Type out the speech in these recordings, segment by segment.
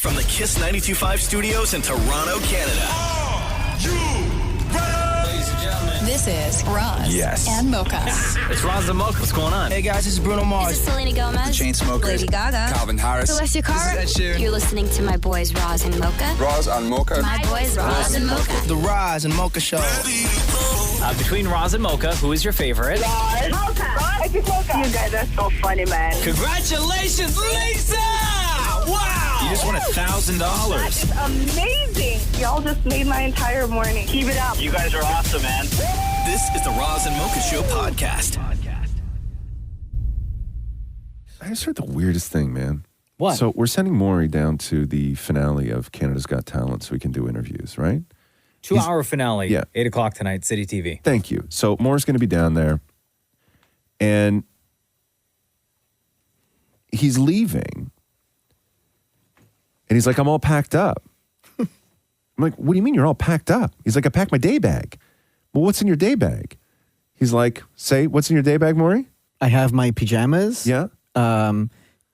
From the Kiss 92.5 studios in Toronto, Canada. Are you ready? Ladies and gentlemen. This is Roz and Mocha. It's Roz and Mocha. What's going on? Hey guys, this is Bruno Mars. This is Selena Gomez. The Chainsmokers. Lady Gaga. Calvin Harris. Celestia Cara. This is Ed Sheeran. You're listening to my boys Roz and Mocha. Roz and Mocha. My boys Roz and Mocha. The Roz and Mocha Show. Between Roz and Mocha, who is your favorite? Mocha. Mocha. You guys are so funny, man. Congratulations, Lisa! Wow! You just won $1,000. That is amazing. Y'all just made my entire morning. Keep it up. You guys are awesome, man. This is the Roz and Mocha Show podcast. I just heard the weirdest thing, man. What? So we're sending Maurie down to the finale of Canada's Got Talent so we can do interviews, right? 2-hour finale, Yeah. 8 o'clock tonight, City TV. Thank you. So Maurie's going to be down there, and he's leaving, and he's like, I'm all packed up. I'm like, what do you mean you're all packed up? He's like, I packed my day bag. Well, what's in your day bag? He's like, say, what's in your day bag, Maurie? I have my pajamas. Yeah.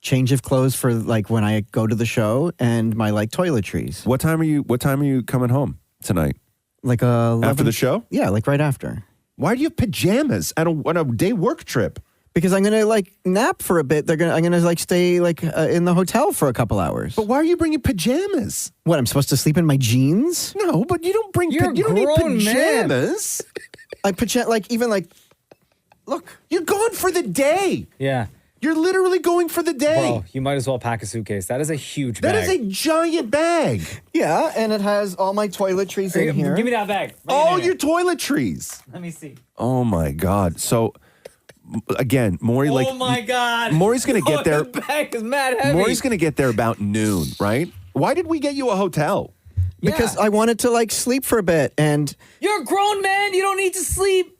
Change of clothes for like when I go to the show, and my like toiletries. What time are you coming home tonight? Like 11, After the show? Yeah, like right after. Why do you have pajamas on a day work trip? Because I'm gonna like nap for a bit. I'm gonna like stay like in the hotel for a couple hours. But why are you bringing pajamas? What? I'm supposed to sleep in my jeans? No, but you don't bring. You're a you don't need grown man. pajamas. Look. You're gone for the day. Yeah. You're literally going for the day. Bro, you might as well pack a suitcase. That is a huge bag. That is a giant bag. Yeah, and it has all my toiletries in here. Give me that bag. All your toiletries. Let me see. Oh my God. So again, Maurie Oh my God. Maury's gonna get there. The bag is mad heavy. Maury's gonna get there about noon, right? Why did we get you a hotel? Because I wanted to like sleep for a bit, and You're a grown man. You don't need to sleep.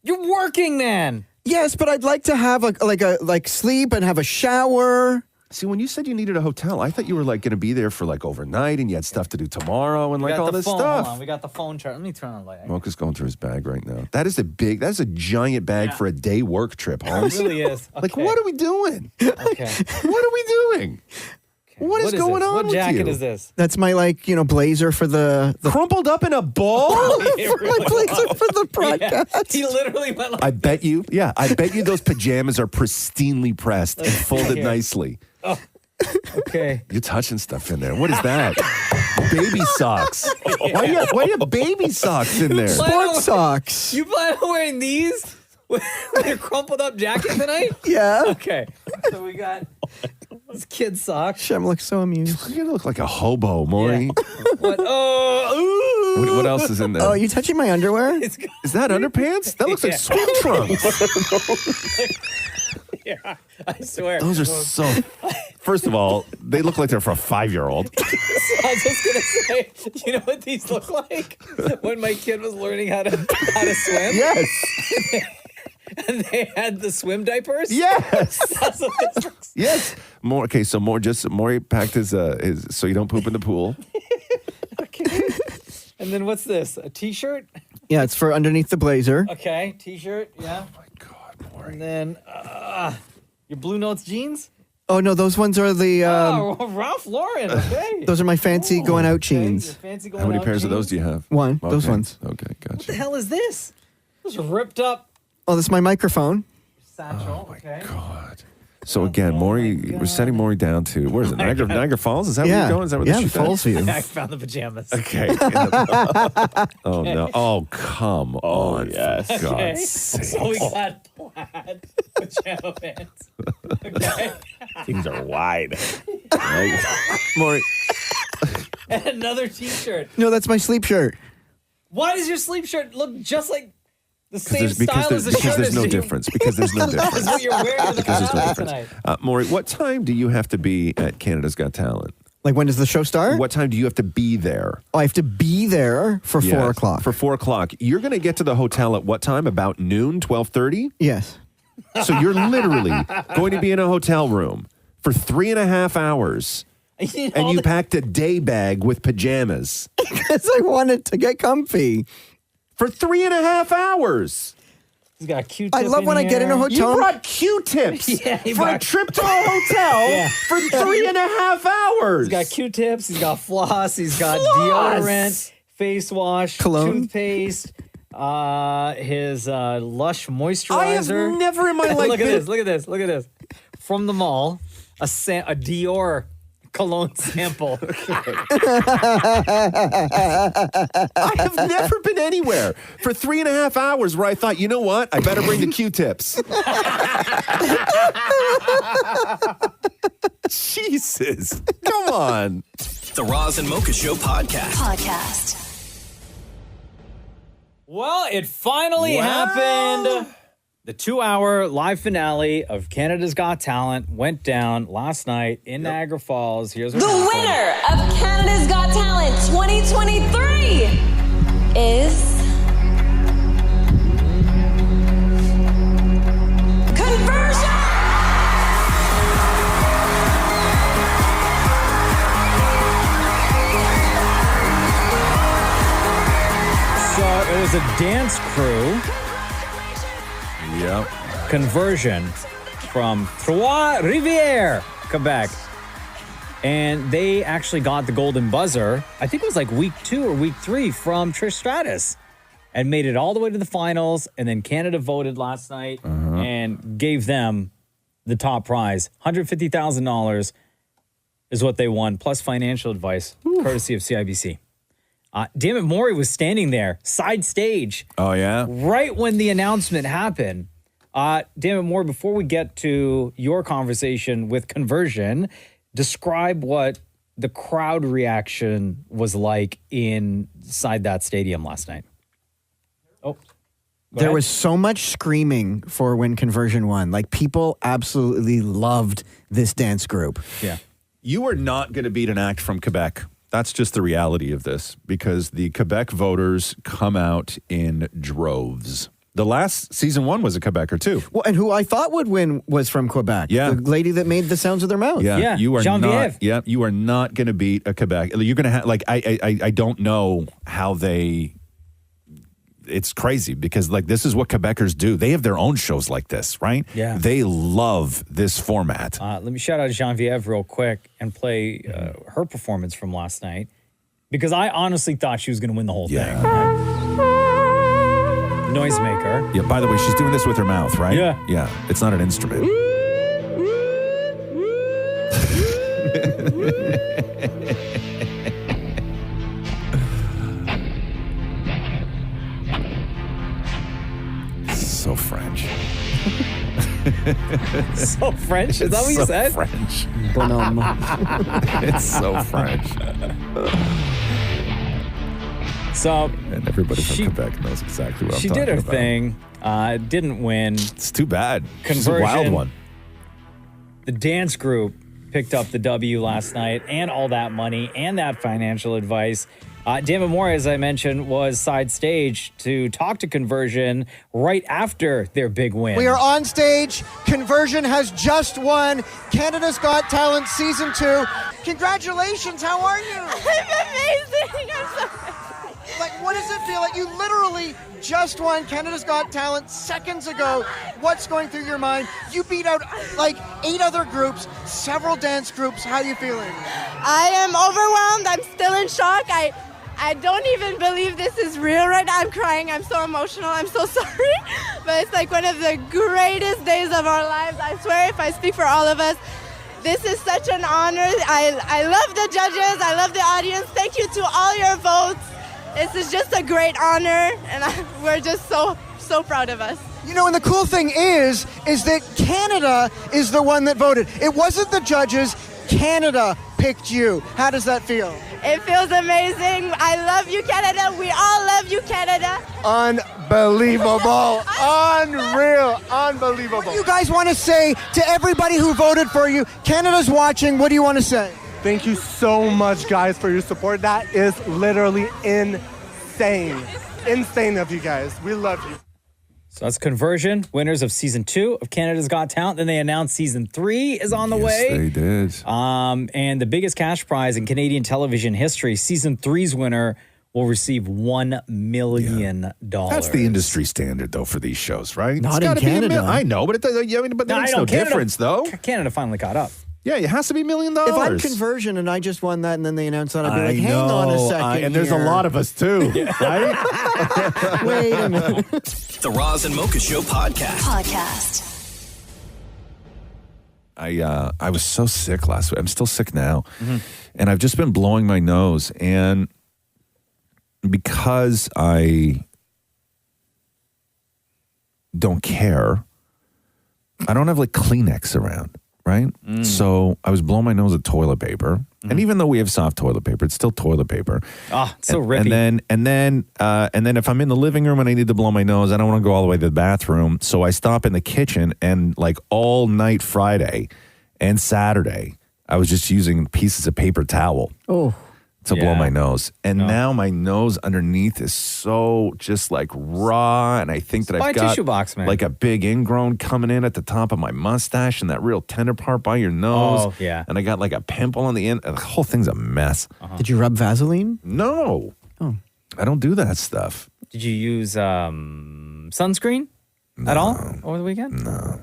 You're working, man. yes, but I'd like to have a sleep and have a shower. See, when you said you needed a hotel, I thought you were like going to be there for like overnight and you had stuff to do tomorrow and We like got all the this phone. stuff. Hold on. We got the phone chart. Let me turn on the light. Mocha's going through his bag right now. That is a giant bag for a day work trip, It Holmes. really is. Okay. Like, what are we doing? Okay. What are we doing? What is going this? on What with jacket you? is this? That's my blazer for the Crumpled up in a ball? my blazer for the Yeah. podcast. He literally went like I bet you those pajamas are pristinely pressed and folded Here. nicely. Okay. You're touching stuff in there. What is that? Baby socks. Why do you have baby socks in there? Sports socks. You plan on wearing these with your crumpled up jacket tonight? Yeah. Okay. So we got these kid socks. Shem looks so amused. You're gonna look like a hobo, Maury. What? Oh, ooh. What else is in there? Oh, are you touching my underwear? It's got- Is that underpants? That looks like swim trunks. yeah, I swear. Those are so. First of all, they look like they're for a 5-year-old. I was just gonna say, you know what these look like? When my kid was learning how to swim. Yes. And they had the swim diapers. Yes. That's what this looks like. Yes. Maury packed his so you don't poop in the pool. Okay. And then what's this? A t-shirt? Yeah, it's for underneath the blazer. Okay, t-shirt. Yeah. Oh my God, Maury. And then your Blue Notes jeans. Oh no, those ones are the. Ralph Lauren. Okay. Those are my fancy going out jeans. Your fancy going How many out pairs of jeans. those do you have? One. Those Okay. ones. Okay, What the gotcha. hell is this? Those are ripped up Oh, this is my microphone. satchel. Okay. God. So again, Maury, we're sending Maury down to where is it? Niagara Falls? Is that where Yeah. you're going? Is that where Yeah, the the shoot at? Falls view. I found the pajamas. Okay. Oh no! Oh come on! Yes. For God's Okay. sake. So we got plaid pajama pants. Okay. Things are wide. Maury, And another t-shirt. No, that's my sleep shirt. Why does your sleep shirt look just like the same because style as the shirt? there's no as you- difference. Because there's no Is difference. what you're wearing to the Because there's no finale difference. tonight. Maury, what time do you have to be at Canada's Got Talent? Like, when does the show start? What time do you have to be there? Oh, I have to be there for 4 o'clock. For 4 o'clock. You're going to get to the hotel at what time? About noon, 12:30? Yes. So you're literally going to be in a hotel room for 3.5 hours. And you packed a day bag with pajamas. Because I wanted to get comfy. For 3.5 hours. He's got Q-tip. I love when I get in a hotel. You brought Q-tips Yeah, for a trip to a hotel for 3.5 hours. He's got Q-tips. He's got floss. He's got deodorant, face wash, cologne, toothpaste, his Lush moisturizer. I have never in my life. Look at this. From the mall, a Dior cologne sample. I have never been anywhere for 3.5 hours where I thought, you know what? I better bring the Q-tips. Jesus. Come on. The Roz and Mocha Show podcast. Well, it finally happened. The 2-hour live finale of Canada's Got Talent went down last night in Niagara Falls. Here's what the happened. winner of Canada's Got Talent 2023 is Conversion. So it was a dance crew. Yep. Conversion from Trois-Rivières, Quebec. And they actually got the golden buzzer. I think it was like week 2 or week 3 from Trish Stratus and made it all the way to the finals. And then Canada voted last night and gave them the top prize. $150,000 is what they won, plus financial advice, courtesy of CIBC. Damnit Maurie was standing there, side stage. Oh, yeah? Right when the announcement happened. Damnit Maurie, before we get to your conversation with Conversion, describe what the crowd reaction was like inside that stadium last night. Oh, there was so much screaming for when Conversion won. Like, people absolutely loved this dance group. Yeah. You are not going to beat an act from Quebec. That's just the reality of this, because the Quebec voters come out in droves. The last season 1 was a Quebecer too. Well, and who I thought would win was from Quebec. Yeah. The lady that made the sounds with her mouth. Yeah. You are Geneviève. not. Yeah. You are not going to beat a Quebec. You're going to have I don't know how they. It's crazy because this is what Quebecers do. They have their own shows like this, right? Yeah. They love this format. Let me shout out Geneviève real quick and play her performance from last night, because I honestly thought she was going to win the whole thing. Noisemaker. Yeah. By the way, she's doing this with her mouth, right? Yeah. Yeah. It's not an instrument. So French. So French? Is that what you said? French. Bonhomme. It's so French. So, and everybody from Quebec knows exactly what I'm she talking did her about. thing. Didn't win. It's too bad. It's a Conversion. wild one. The dance group picked up the W last night, and all that money and that financial advice. Damnit Maurie, as I mentioned, was side stage to talk to Conversion right after their big win. We are on stage. Conversion has just won Canada's Got Talent Season 2. Congratulations. How are you? I'm amazing. I'm so Like, what does it feel like? You literally just won Canada's Got Talent seconds ago. What's going through your mind? You beat out like 8 other groups, several dance groups. How are you feeling? I am overwhelmed. I'm still in shock. I don't even believe this is real right now. I'm crying. I'm so emotional. I'm so sorry. But it's like one of the greatest days of our lives. I swear, if I speak for all of us, this is such an honor. I love the judges. I love the audience. Thank you to all your votes. This is just a great honor, and we're just so proud of us. You know, and the cool thing is that Canada is the one that voted. It wasn't the judges. Canada picked you. How does that feel? It feels amazing. I love you, Canada. We all love you, Canada. Unbelievable. Unreal. Unbelievable. What do you guys want to say to everybody who voted for you? Canada's watching. What do you want to say? Thank you so much, guys, for your support. That is literally insane. Insane of you guys. We love you. So that's Conversion, winners of Season 2 of Canada's Got Talent. Then they announced Season 3 is on the way. They did. And the biggest cash prize in Canadian television history, Season 3's winner will receive $1 million. That's the industry standard, though, for these shows, right? Not in Canada. I know, but but that makes no difference, though. Canada finally caught up. Yeah, it has to be $1 million. If I'm Conversion and I just won that and then they announce that, I'd be like, hang on a second. And there's a lot of us, too, right? Wait a minute. The Roz and Mocha Show Podcast. I was so sick last week. I'm still sick now. And I've just been blowing my nose. And because I don't care, I don't have like Kleenex around, right? So I was blowing my nose with toilet paper. And even though we have soft toilet paper, it's still toilet paper. Oh, it's so rippy. And then if I'm in the living room and I need to blow my nose, I don't want to go all the way to the bathroom. So I stop in the kitchen, and like all night Friday and Saturday, I was just using pieces of paper towel to blow my nose. And now my nose underneath is so just like raw. And I think that I've got tissue box, man. like a big ingrown coming in at the top of my mustache and that real tender part by your nose. Oh, yeah. And I got like a pimple on the end. The whole thing's a mess. Did you rub Vaseline? No. Oh. I don't do that stuff. Did you use sunscreen at all over the weekend? No.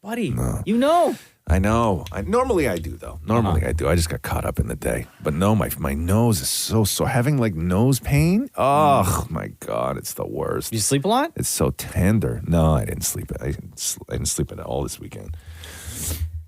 Buddy, you know. I know. Normally I do, though. Normally I do. I just got caught up in the day. But no, my nose is so sore. Having like nose pain, oh my God, it's the worst. You sleep a lot? It's so tender. No, I didn't sleep. I didn't sleep at all this weekend.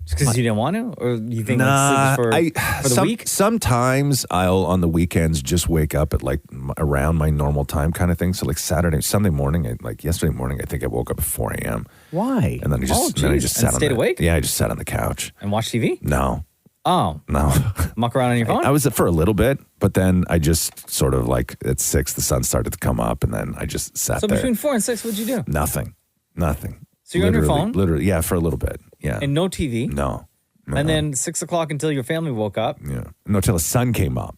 Just because you didn't want to? Or you think like sleep is for the week? Sometimes I'll, on the weekends, just wake up at like around my normal time kind of thing. So like Sunday morning, like yesterday morning, I think I woke up at 4 a.m. Why? And then I just sat stayed awake? Yeah, I just sat on the couch. And watched TV? No. Oh. No. Muck around on your phone? I was for a little bit, but then I just sort of like at 6, the sun started to come up, and then I just sat there. So between 4 and 6, what'd you do? Nothing. So you're on your phone? Literally, yeah, for a little bit. Yeah. And no TV? No. And then 6 o'clock until your family woke up? Yeah. No, till the sun came up.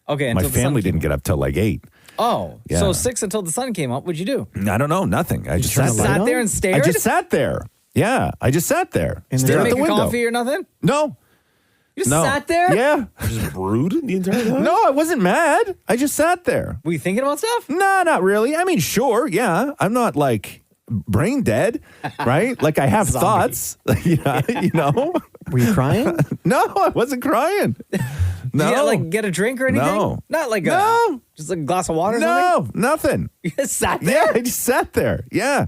Okay. My family didn't get up till like 8. Oh. Yeah. So 6 until the sun came up. What'd you do? I don't know. Nothing. I just sat there and stared? I just sat there. Yeah. I just sat there. Stared out Didn't the make a window. coffee or nothing? No. You just sat there? Yeah. Just brood the entire time? No, I wasn't mad. I just sat there. Were you thinking about stuff? No, not really. I mean, sure. Yeah. I'm not like brain dead, right? Like I have thoughts, you know. Were you crying? No, I wasn't crying. No. Did you like get a drink or anything? No. Not like just like a glass of water or something? No, nothing. You just sat there? Yeah, I just sat there. Yeah.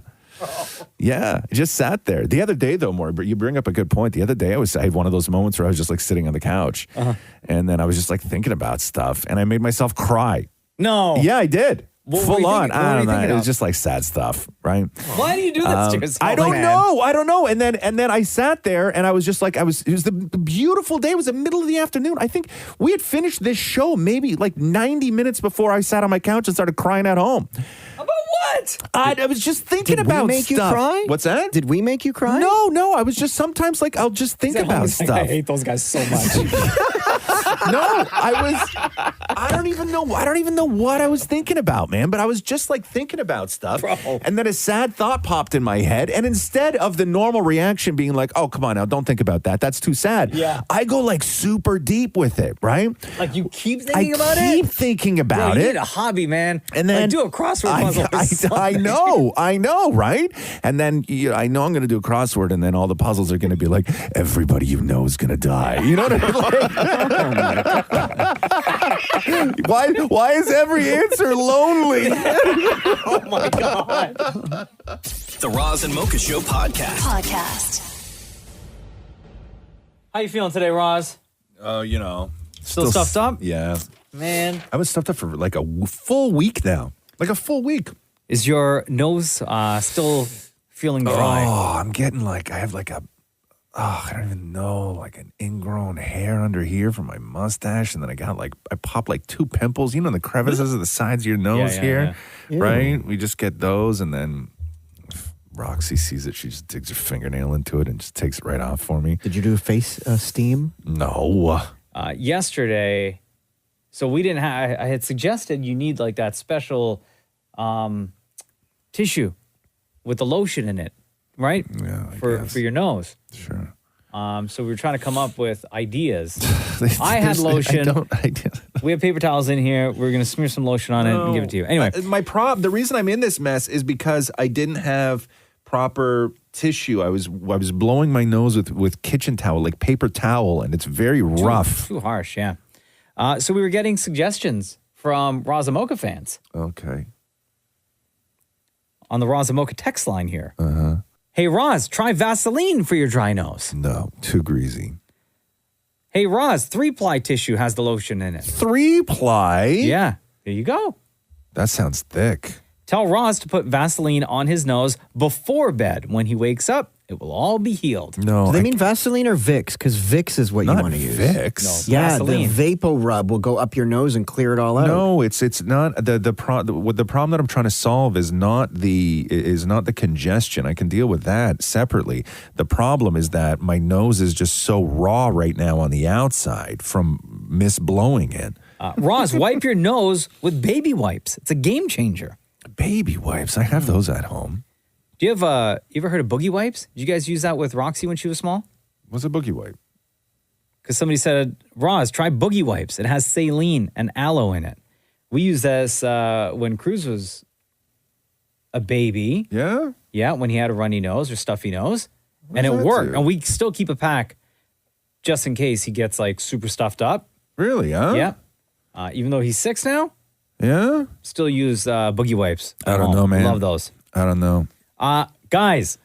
Yeah, I just sat there. The other day, though, Maury, but you bring up a good point. The other day, I had one of those moments where I was just like sitting on the couch, and then I was just like thinking about stuff, and I made myself cry. No. Yeah, I did. What were Full you on. thinking- I what were don't you know. thinking It was of? just like sad stuff, right? Why do you do that to yourself? I don't man? know. I don't know. And then I sat there and I was just like, it was the beautiful day. It was the middle of the afternoon. I think we had finished this show maybe like 90 minutes before I sat on my couch and started crying at home. About what? I was just thinking Did about we make stuff. you cry? What's that? Did we make you cry? No. I was just sometimes like I'll just think about stuff. I hate those guys so much. No, I don't even know what I was thinking about, man, but I was just like thinking about stuff. Bro. And then a sad thought popped in my head. And instead of the normal reaction being like, oh, come on now, don't think about that. That's too sad. Yeah. I go like super deep with it, right? Like you keep thinking I about keep it? thinking about Bro, you it. need a hobby, man. And then like, do a crossword puzzle. or something. I know, right? And then I know I'm going to do a crossword, and then all the puzzles are going to be like, everybody you know is going to die. You know what I mean? Why is every answer lonely? Oh my God. The Roz and Mocha Show podcast. How you feeling today, Roz? You know. Still stuffed up? Yeah. Man. I was stuffed up for like a full week now. Like a full week. Is your nose still feeling dry? Oh, I'm getting like, I have like I don't even know, like an ingrown hair under here from my mustache. And then I pop like 2 pimples, you know, in the crevices of the sides of your nose here, right? We just get those. And then if Roxy sees it, she just digs her fingernail into it and just takes it right off for me. Did you do face steam? No. Yesterday, so we didn't have, I had suggested you need like that special tissue with the lotion in it, right? Yeah, for your nose. Sure. So we were trying to come up with ideas. I had lotion We have paper towels in here. We're going to smear some lotion on it and give it to you. Anyway. The reason I'm in this mess is because I didn't have proper tissue. I was blowing my nose with kitchen towel, like paper towel, and it's very rough. Too harsh, yeah. So we were getting suggestions from Roz and Mocha fans. Okay. On the Roz and Mocha text line here. Uh-huh. Hey, Roz, try Vaseline for your dry nose. No, too greasy. Hey, Roz, 3-ply tissue has the lotion in it. 3-ply? Yeah, there you go. That sounds thick. Tell Roz to put Vaseline on his nose before bed. When he wakes up, it will all be healed. No. Do they mean Vaseline or Vicks? Because Vicks is what you want to use. Vicks? No, Yeah, Vaseline. the Vapo rub will go up your nose and clear it all out. No, it's not the problem that I'm trying to solve is not the congestion. I can deal with that separately. The problem is that my nose is just so raw right now on the outside from misblowing it. Roz, wipe your nose with baby wipes. It's a game changer. Baby wipes. I have those at home. Do you have you ever heard of boogie wipes? Did you guys use that with Roxy when she was small? What's a boogie wipe? Because somebody said, Roz, try boogie wipes. It has saline and aloe in it. We used this when Cruz was a baby. Yeah? Yeah, when he had a runny nose or stuffy nose. What And does it that worked. do? And we still keep a pack just in case he gets like super stuffed up. Really, huh? Yeah. Even though he's 6 now, Yeah? still use boogie wipes. I don't know, man. Love those. I don't know. Guys,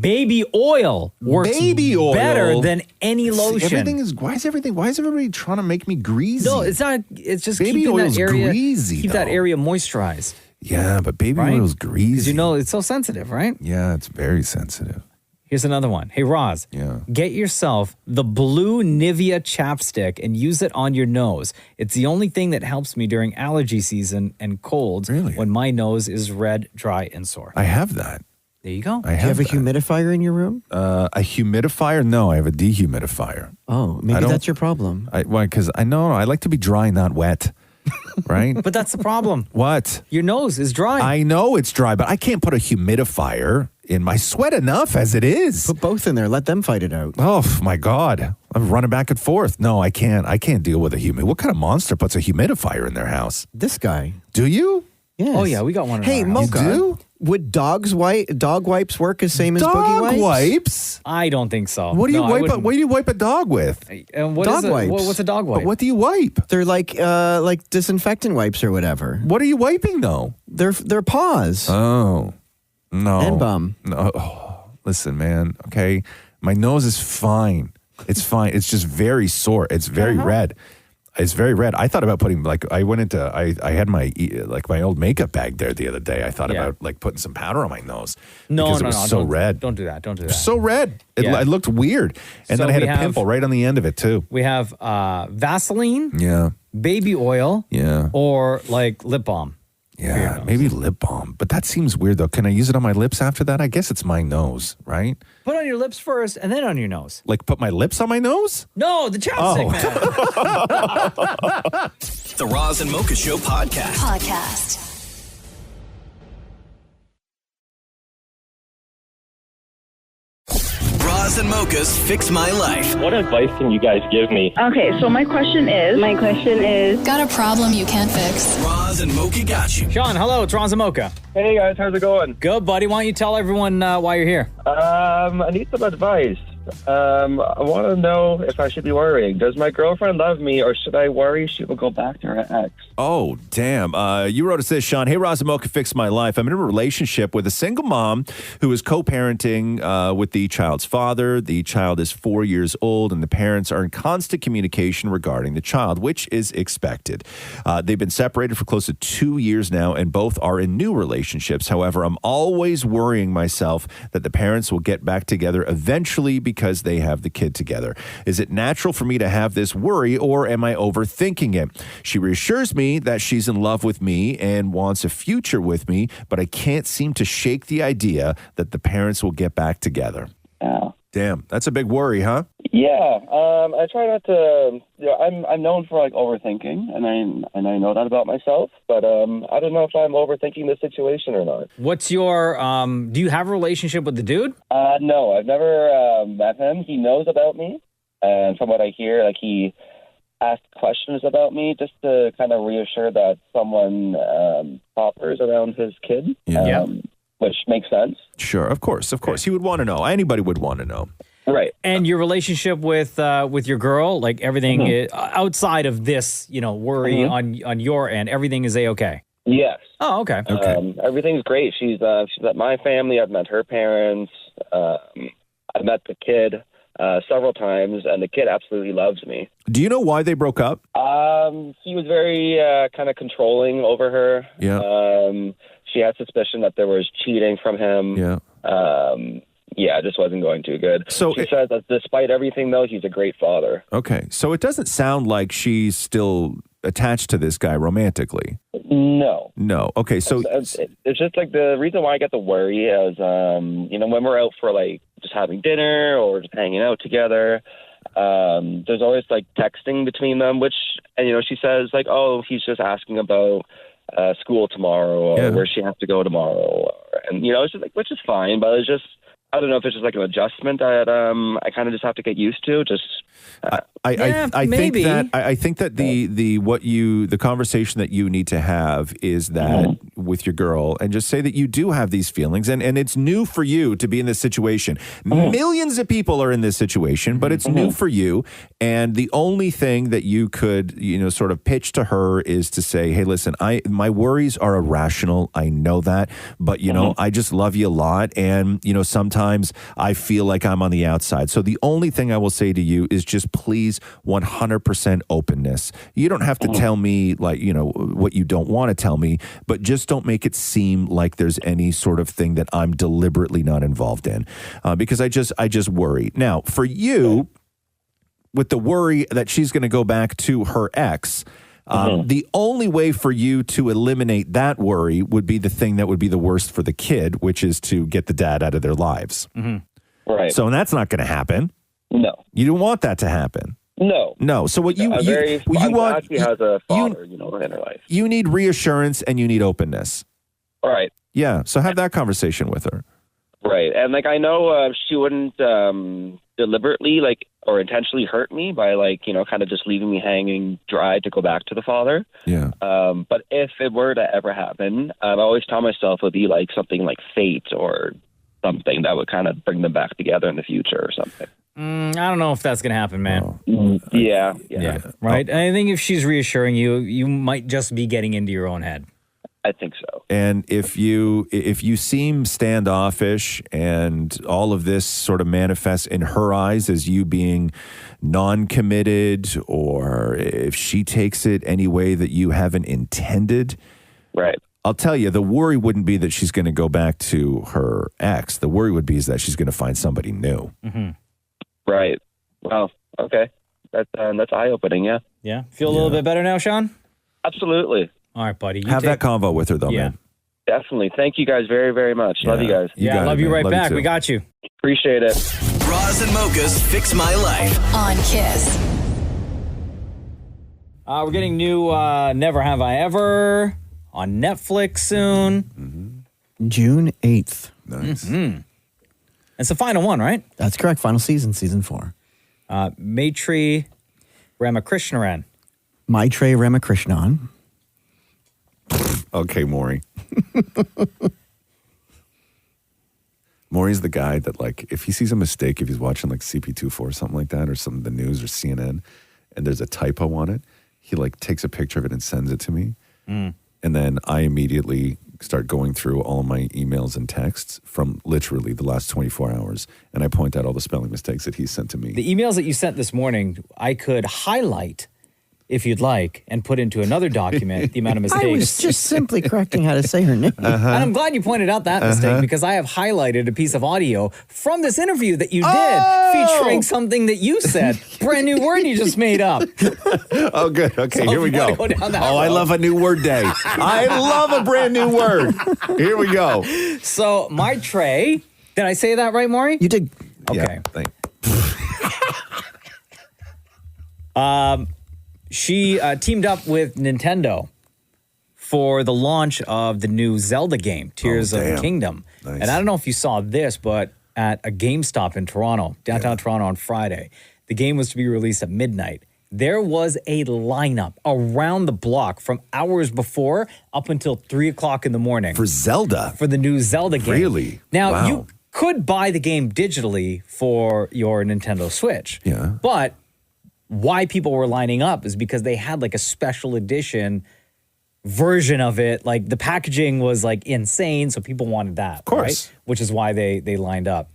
baby oil works better than any lotion. Why is everybody trying to make me greasy? No, it's not. It's just Baby keeping oil's that area greasy, keep that though. area moisturized. Yeah, but baby Right? oil's greasy. Because you know it's so sensitive, right? Yeah, it's very sensitive. Here's another one. Hey, Roz, get yourself the blue Nivea chapstick and use it on your nose. It's the only thing that helps me during allergy season and colds when my nose is red, dry, and sore. I have that. There you go. Do you have a humidifier in your room? A humidifier? No, I have a dehumidifier. Oh, maybe that's your problem. Why? Because I like to be dry, not wet. Right? But that's the problem. What? Your nose is dry. I know it's dry, but I can't put a humidifier in my sweat enough as it is. Put both in there. Let them fight it out. Oh, my God. I'm running back and forth. No, I can't. I can't deal with a humid. What kind of monster puts a humidifier in their house? This guy. Do you? Yes. Oh, yeah, we got one in Hey, our house. Mocha. You do? Would dog wipes work as same as boogie wipes? Dog wipes? I don't think so. What do you No, I wipe? wouldn't. What do you wipe a dog with? And what Dog is it? wipes. What's a dog wipe? But what do you wipe? They're like disinfectant wipes or whatever. What are you wiping though? Their paws. Oh, no. And bum. No. Oh, listen, man. Okay, my nose is fine. It's fine. It's just very sore. It's very red. It's very red. I thought about putting I had my old makeup bag there the other day. I thought about putting some powder on my nose because it was so red. Don't do that. Don't do that. So red. It looked weird. And So then I had we a have- pimple right on the end of it too. We have Vaseline, Yeah. baby oil, Yeah. or like lip balm. Yeah, maybe lip balm. But that seems weird though. Can I use it on my lips after that? I guess it's my nose, right? Put it on your lips first and then on your nose. Like put my lips on my nose? No, the chapstick, man. The Roz and Mocha Show podcast. Roz and Mocha's Fix My Life. What advice can you guys give me? Okay, so my question is, Got a problem you can't fix. Roz and Mocha got you. Sean, hello. It's Roz and Mocha. Hey guys, how's it going? Good, buddy. Why don't you tell everyone why you're here? I need some advice. I want to know if I should be worrying. Does my girlfriend love me, or should I worry she will go back to her ex? Oh, damn. You wrote us this, Sean. Hey, Roz and Mocha, Fix My Life. I'm in a relationship with a single mom who is co-parenting with the child's father. The child is 4 years old, and the parents are in constant communication regarding the child, which is expected. They've been separated for close to 2 years now, and both are in new relationships. However, I'm always worrying myself that the parents will get back together eventually because they have the kid together. Is it natural for me to have this worry, or am I overthinking it? She reassures me that she's in love with me and wants a future with me, but I can't seem to shake the idea that the parents will get back together. Yeah. Damn, that's a big worry, huh? Yeah. I try not to. I'm known for like overthinking, and I know that about myself. But I don't know if I'm overthinking the situation or not. What's your do you have a relationship with the dude? No, I've never met him. He knows about me, and from what I hear, like he ask questions about me just to kind of reassure that someone proper is around his kid, which makes sense. Sure, of course. He would want to know. Anybody would want to know. Right. And your relationship with your girl, like everything is, outside of this, worry on your end, everything is A-okay? Yes. Oh, okay. Everything's great. She's met my family. I've met her parents. I've met the kid several times, and the kid absolutely loves me. Do you know why they broke up? He was very kind of controlling over her. Yeah. She had suspicion that there was cheating from him. Yeah. It just wasn't going too good. So she says that despite everything, though, he's a great father. Okay. So it doesn't sound like she's still attached to this guy romantically. No. Okay. So it's just like the reason why I get the worry is, when we're out for like just having dinner or just hanging out together, there's always like texting between them, which, and she says like, oh, he's just asking about school tomorrow or where she has to go tomorrow. And, it's just like, which is fine, but it's just, I don't know if it's just like an adjustment that I kind of just have to get used to. I think that the conversation that you need to have is that with your girl, and just say that you do have these feelings, and it's new for you to be in this situation. Millions of people are in this situation, but it's new for you. And the only thing that you could, sort of pitch to her is to say, hey, listen, my worries are irrational. I know that, but I just love you a lot. And, sometimes I feel like I'm on the outside. So the only thing I will say to you is just please 100% openness. You don't have to tell me like, what you don't want to tell me, but just don't make it seem like there's any sort of thing that I'm deliberately not involved in, because I just worry. Now, for you, with the worry that she's going to go back to her ex, the only way for you to eliminate that worry would be the thing that would be the worst for the kid, which is to get the dad out of their lives. Right. So that's not going to happen. No. You don't want that to happen. No. So what you want? She has a father, in her life. You need reassurance and you need openness. All right. Yeah. So have that conversation with her. Right. And like I know she wouldn't deliberately or intentionally hurt me by kind of just leaving me hanging dry to go back to the father. Yeah. But if it were to ever happen, I always tell myself it would be like something like fate or something that would kind of bring them back together in the future or something. I don't know if that's going to happen, man. Yeah. Right? I think if she's reassuring you, you might just be getting into your own head. I think so. And if you seem standoffish and all of this sort of manifests in her eyes as you being non-committed, or if she takes it any way that you haven't intended, right? I'll tell you, the worry wouldn't be that she's going to go back to her ex. The worry would be is that she's going to find somebody new. Right. Well, okay. That's eye-opening, yeah. Yeah. Feel a little bit better now, Sean? Absolutely. All right, buddy. Have that convo with her, though, man. Definitely. Thank you guys very, very much. Love you guys. Love you right back. We got you. Appreciate it. Roz and Mocha's Fix My Life on Kiss. We're getting new Never Have I Ever on Netflix soon. June 8th. Nice. It's the final one, right? That's correct. Final season, season 4. Maitreyi Ramakrishnan. Maitreyi Ramakrishnan. Okay, Maurie. Maurie's the guy that, like, if he sees a mistake, if he's watching like CP24 or something like that, or some of the news or CNN, and there's a typo on it, he like takes a picture of it and sends it to me. And then I immediately start going through all of my emails and texts from literally the last 24 hours. And I point out all the spelling mistakes that he sent to me. The emails that you sent this morning, I could highlight if you'd like, and put into another document the amount of mistakes. I was just simply correcting how to say her name. And I'm glad you pointed out that mistake, because I have highlighted a piece of audio from this interview that you did, featuring something that you said. Brand new word you just made up. Oh, good. Okay, So here we if you go. wanna go down that I road. love a new word day. I love a brand new word. Here we go. So, Maitreyi, did I say that right, Maurie? You did. Okay. She teamed up with Nintendo for the launch of the new Zelda game, Tears of the Kingdom. Nice. And I don't know if you saw this, but at a GameStop in Toronto, downtown Toronto on Friday, the game was to be released at midnight. there was a lineup around the block from hours before up until 3 o'clock in the morning. For Zelda? For the new Zelda game. Really? Now, Wow. you could buy the game digitally for your Nintendo Switch. Yeah. But why people were lining up is because they had like a special edition version of it. Like the packaging was like insane, so people wanted that. Of course. Right? Which is why they lined up.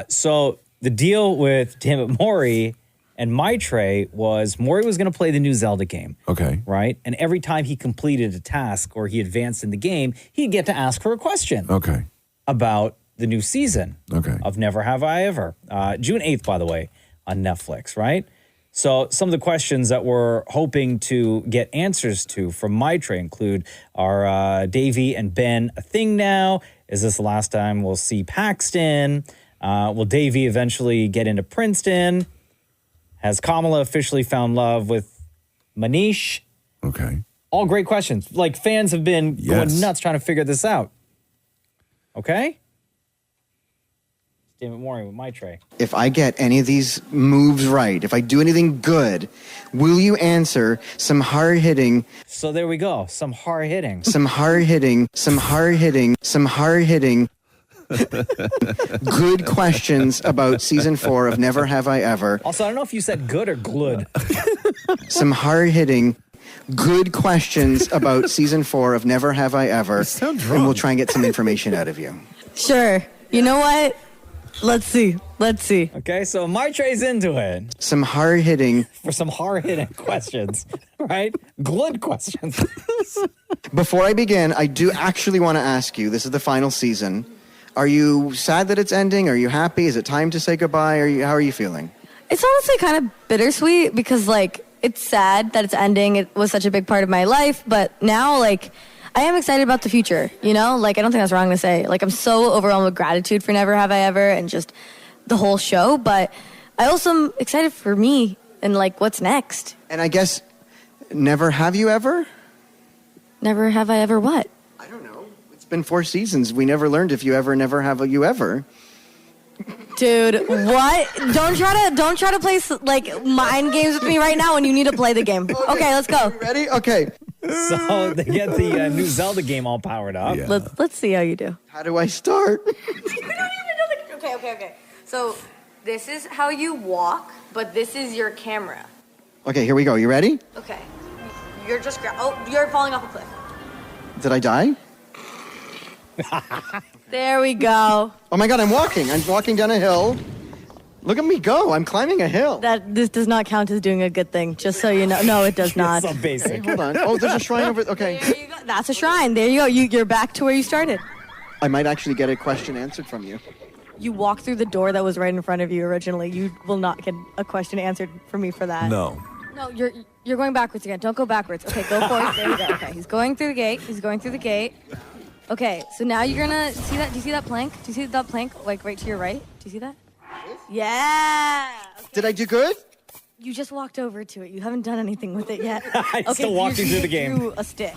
So the deal with Damnit Maurie and Maitreyi was Maurie was going to play the new Zelda game. Okay. Right? And every time he completed a task or he advanced in the game, he'd get to ask her a question. Okay. About the new season of Never Have I Ever. June 8th, by the way, on Netflix, right? So some of the questions that we're hoping to get answers to from Maitreyi include, are Davey and Ben a thing now? Is this the last time we'll see Paxton? Will Davey eventually get into Princeton? Has Kamala officially found love with Manish? Okay. All great questions. Like fans have been Yes. going nuts trying to figure this out. Okay? Damnit Maurie with Maitreyi. If I get any of these moves right, if I do anything good, will you answer some hard-hitting... So there we go. Some hard-hitting. Some hard-hitting good questions about season 4 of Never Have I Ever. Also, I don't know if you said good or glud. Some hard-hitting good questions about season 4 of Never Have I Ever. And we'll try and get some information out of you. Sure. You know what? Let's see. Okay, so Maitreyi's into it. Some hard-hitting... For some hard-hitting questions, right? Glud questions. Before I begin, I do actually want to ask you, this is the final season. Are you sad that it's ending? Are you happy? Is it time to say goodbye? How are you feeling? It's honestly kind of bittersweet because, like, it's sad that it's ending. It was such a big part of my life, but now, like, I am excited about the future, you know? Like, I don't think that's wrong to say. Like, I'm so overwhelmed with gratitude for Never Have I Ever and just the whole show, but I also am excited for me and, like, what's next. And I guess, never have you ever? Never have I ever what? I don't know. It's been 4 seasons. We never learned if you ever, never have you ever. Dude, what? Don't try to play, like, mind games with me right now when you need to play the game. Okay, let's go. Ready? Okay. So they get the new Zelda game all powered up. Yeah. Let's see how you do. How do I start? Okay. So this is how you walk, but this is your camera. Okay, here we go. You ready? Okay. You're just you're falling off a cliff. Did I die? There we go. Oh my God, I'm walking down a hill. Look at me go. I'm climbing a hill. This does not count as doing a good thing, just so you know. No, it does not. So basic. Hold on. Oh, there's a shrine over. Okay. There you go. That's a shrine. There you go. You're back to where you started. I might actually get a question answered from you. You walked through the door that was right in front of you originally. You will not get a question answered from me for that. No. No, you're going backwards again. Don't go backwards. Okay, go forward. There you go. Okay, he's going through the gate. Okay, so now you're gonna see that. Do you see that plank? Do you see that plank, like right to your right? Do you see that? Yeah. Okay. Did I do good? You just walked over to it. You haven't done anything with it yet. I'm still walking through the game. Through a stick.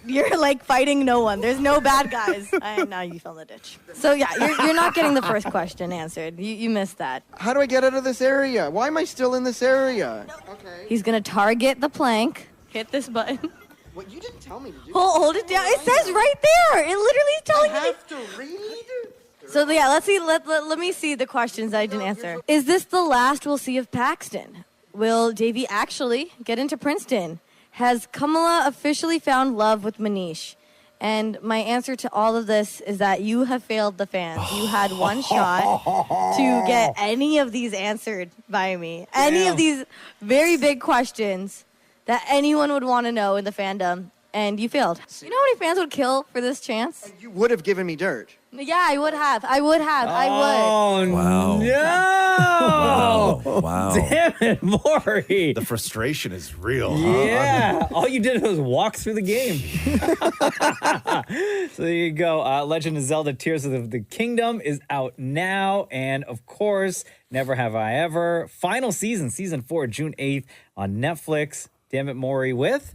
You're like fighting no one. There's no bad guys. Now you fell in the ditch. So yeah, you're not getting the first question answered. You missed that. How do I get out of this area? Why am I still in this area? Okay. He's gonna target the plank. Hit this button. What, you didn't tell me to do. Hold it down. It says right there. It literally is telling I you. have to read? So yeah, let's see. Let me see the questions I didn't answer. Is this the last we'll see of Paxton? Will Davey actually get into Princeton? Has Kamala officially found love with Manish? And my answer to all of this is that you have failed the fans. You had one shot to get any of these answered by me. Any of these very big questions that anyone would want to know in the fandom, and you failed. You know how many fans would kill for this chance? You would have given me dirt. Yeah, I would have. I would. Oh, Wow. no. Wow. Damn it, Maurie. The frustration is real. Yeah. All you did was walk through the game. So there you go. Legend of Zelda Tears of the Kingdom is out now. And of course, Never Have I Ever. Final season, season 4, June 8th on Netflix. Damnit Maurie with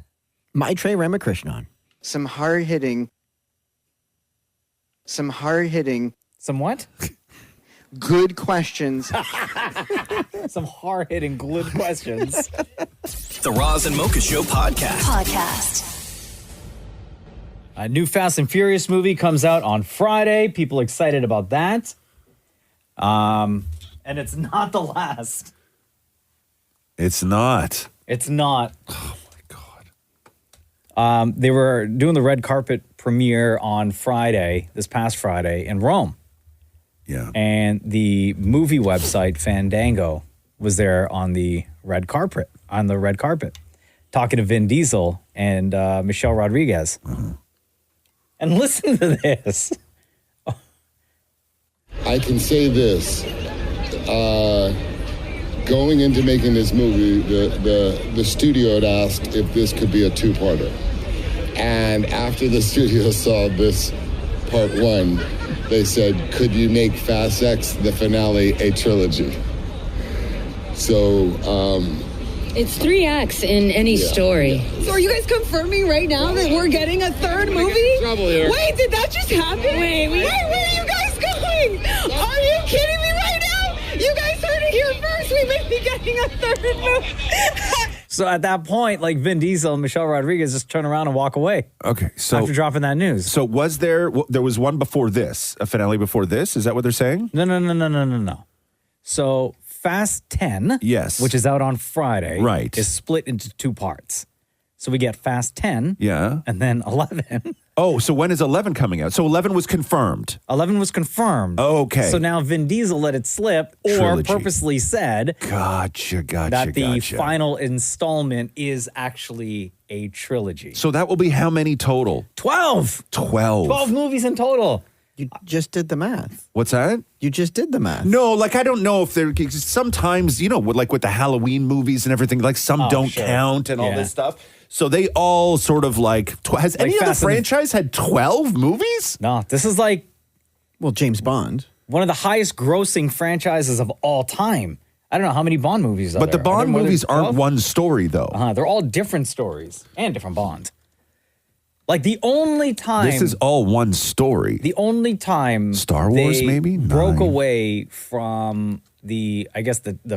Maitreyi Ramakrishnan. Some hard-hitting. Some what? good questions. Some hard-hitting good questions. The Roz and Mocha Show podcast. A new Fast and Furious movie comes out on Friday. People excited about that. And it's not the last. It's not. It's not. Oh, my God. They were doing the red carpet premiere on Friday, this past Friday, in Rome. Yeah. And the movie website, Fandango, was there on the red carpet, talking to Vin Diesel and Michelle Rodriguez. And listen to this. I can say this. Going into making this movie, the studio had asked if this could be a two-parter. And after the studio saw this part one, they said, could you make Fast X, the finale, a trilogy? So, it's 3 acts in any story. So are you guys confirming right now that we're getting a third movie? Trouble here. Wait, did that just happen? Wait, where are you guys going? Are you kidding me right now? You guys heard it here first. We may be getting a third movie. So at that point, like Vin Diesel and Michelle Rodriguez just turn around and walk away. Okay, so after dropping that news. So was there was one before this, a finale before this? Is that what they're saying? No. So Fast 10, yes, which is out on Friday, right, is split into 2 parts. So we get Fast 10, yeah, and then 11. Oh, so when is 11 coming out? So 11 was confirmed. 11 was confirmed. Okay. So now Vin Diesel let it slip, or Trilogy. Purposely said, Gotcha. that the final installment is actually a trilogy. So that will be how many total? 12. 12 movies in total. You just did the math. What's that? You just did the math. No, like I don't know if there. Sometimes like with the Halloween movies and everything, like some don't count and all this stuff. So they all sort of like. Has any other franchise had 12 movies? No, this is like. Well, James Bond. One of the highest grossing franchises of all time. I don't know how many Bond movies are But the there. Bond movies aren't one story though. They're all different stories and different Bonds. Like the only time This is all one story. The only time Star Wars they maybe broke away from the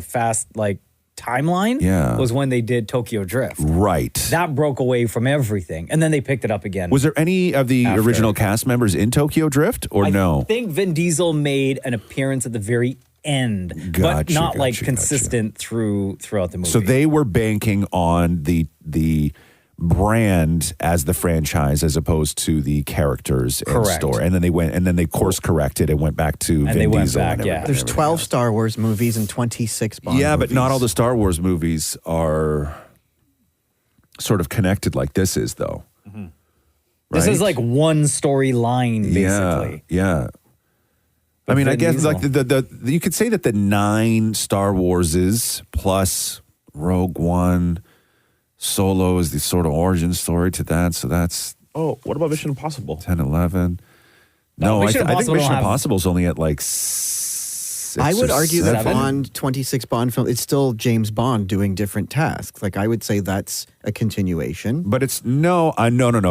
fast timeline was when they did Tokyo Drift. Right. That broke away from everything. And then they picked it up again. Was there any of the original cast members in Tokyo Drift or no? I think Vin Diesel made an appearance at the very end, but not consistent throughout the movie. So they were banking on the brand as the franchise as opposed to the characters and story. And then they course corrected and went back to Vin Diesel. There's 12 Star Wars movies and 26 Bond movies. But not all the Star Wars movies are sort of connected like this is, though. Mm-hmm. This is like one storyline, basically. Yeah. I mean, I guess like the you could say that the 9 Star Warses plus Rogue One, Solo is the sort of origin story to that. So that's... Oh, what about Mission Impossible? 10, 11. No, I think Mission Impossible is only at like 6 I would or argue 7. that Bond, 26 Bond film, it's still James Bond doing different tasks. Like, I would say that's a continuation. But it's... No,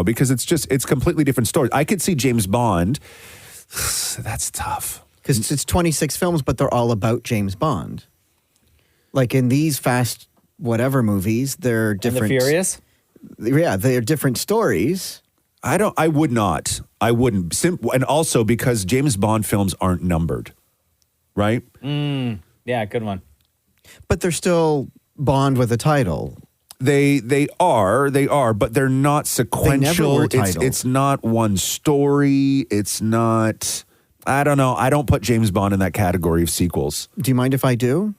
because it's completely different stories. I could see James Bond... That's tough. Because it's 26 films, but they're all about James Bond. Like in these Fast whatever movies, they're different. And the Furious? Yeah, they're different stories. I wouldn't. And also because James Bond films aren't numbered, right? Yeah, good one. But they're still Bond with a title. They are, but they're not sequential. They never were titled. It's not one story. It's not... I don't know. I don't put James Bond in that category of sequels. Do you mind if I do?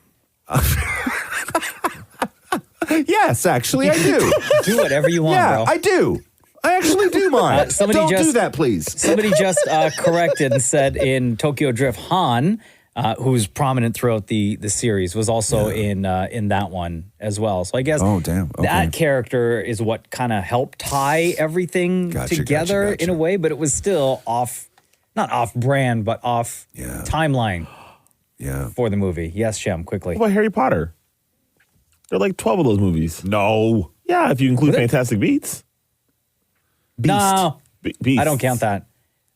Yes, actually, I do. Do whatever you want, bro. I do. I actually do mind. Don't do that, please. Somebody just corrected and said in Tokyo Drift, Han, who's prominent throughout the series, was also in that one as well. So I guess that character is what kind of helped tie everything together in a way, but it was still not off brand, but off timeline for the movie. Yes, Shem, quickly. What about Harry Potter? There are like 12 of those movies. No. Yeah, if you include Fantastic Beasts. No. Beast. I don't count that.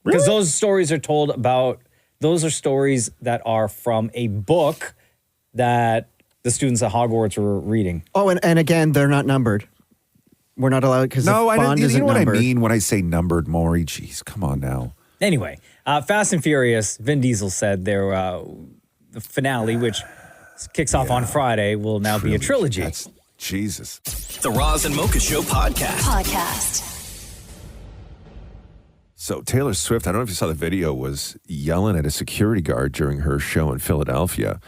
Because those stories are told about those are stories that are from a book that the students at Hogwarts were reading. Oh, and again, they're not numbered. We're not allowed because No, I don't. Bond You isn't know what numbered. I mean when I say numbered, Maury? Jeez, come on now. Anyway, Fast and Furious, Vin Diesel said the finale, which kicks off on Friday, will now be a trilogy. Jesus. The Roz and Mocha Show podcast. So Taylor Swift, I don't know if you saw the video, was yelling at a security guard during her show in Philadelphia.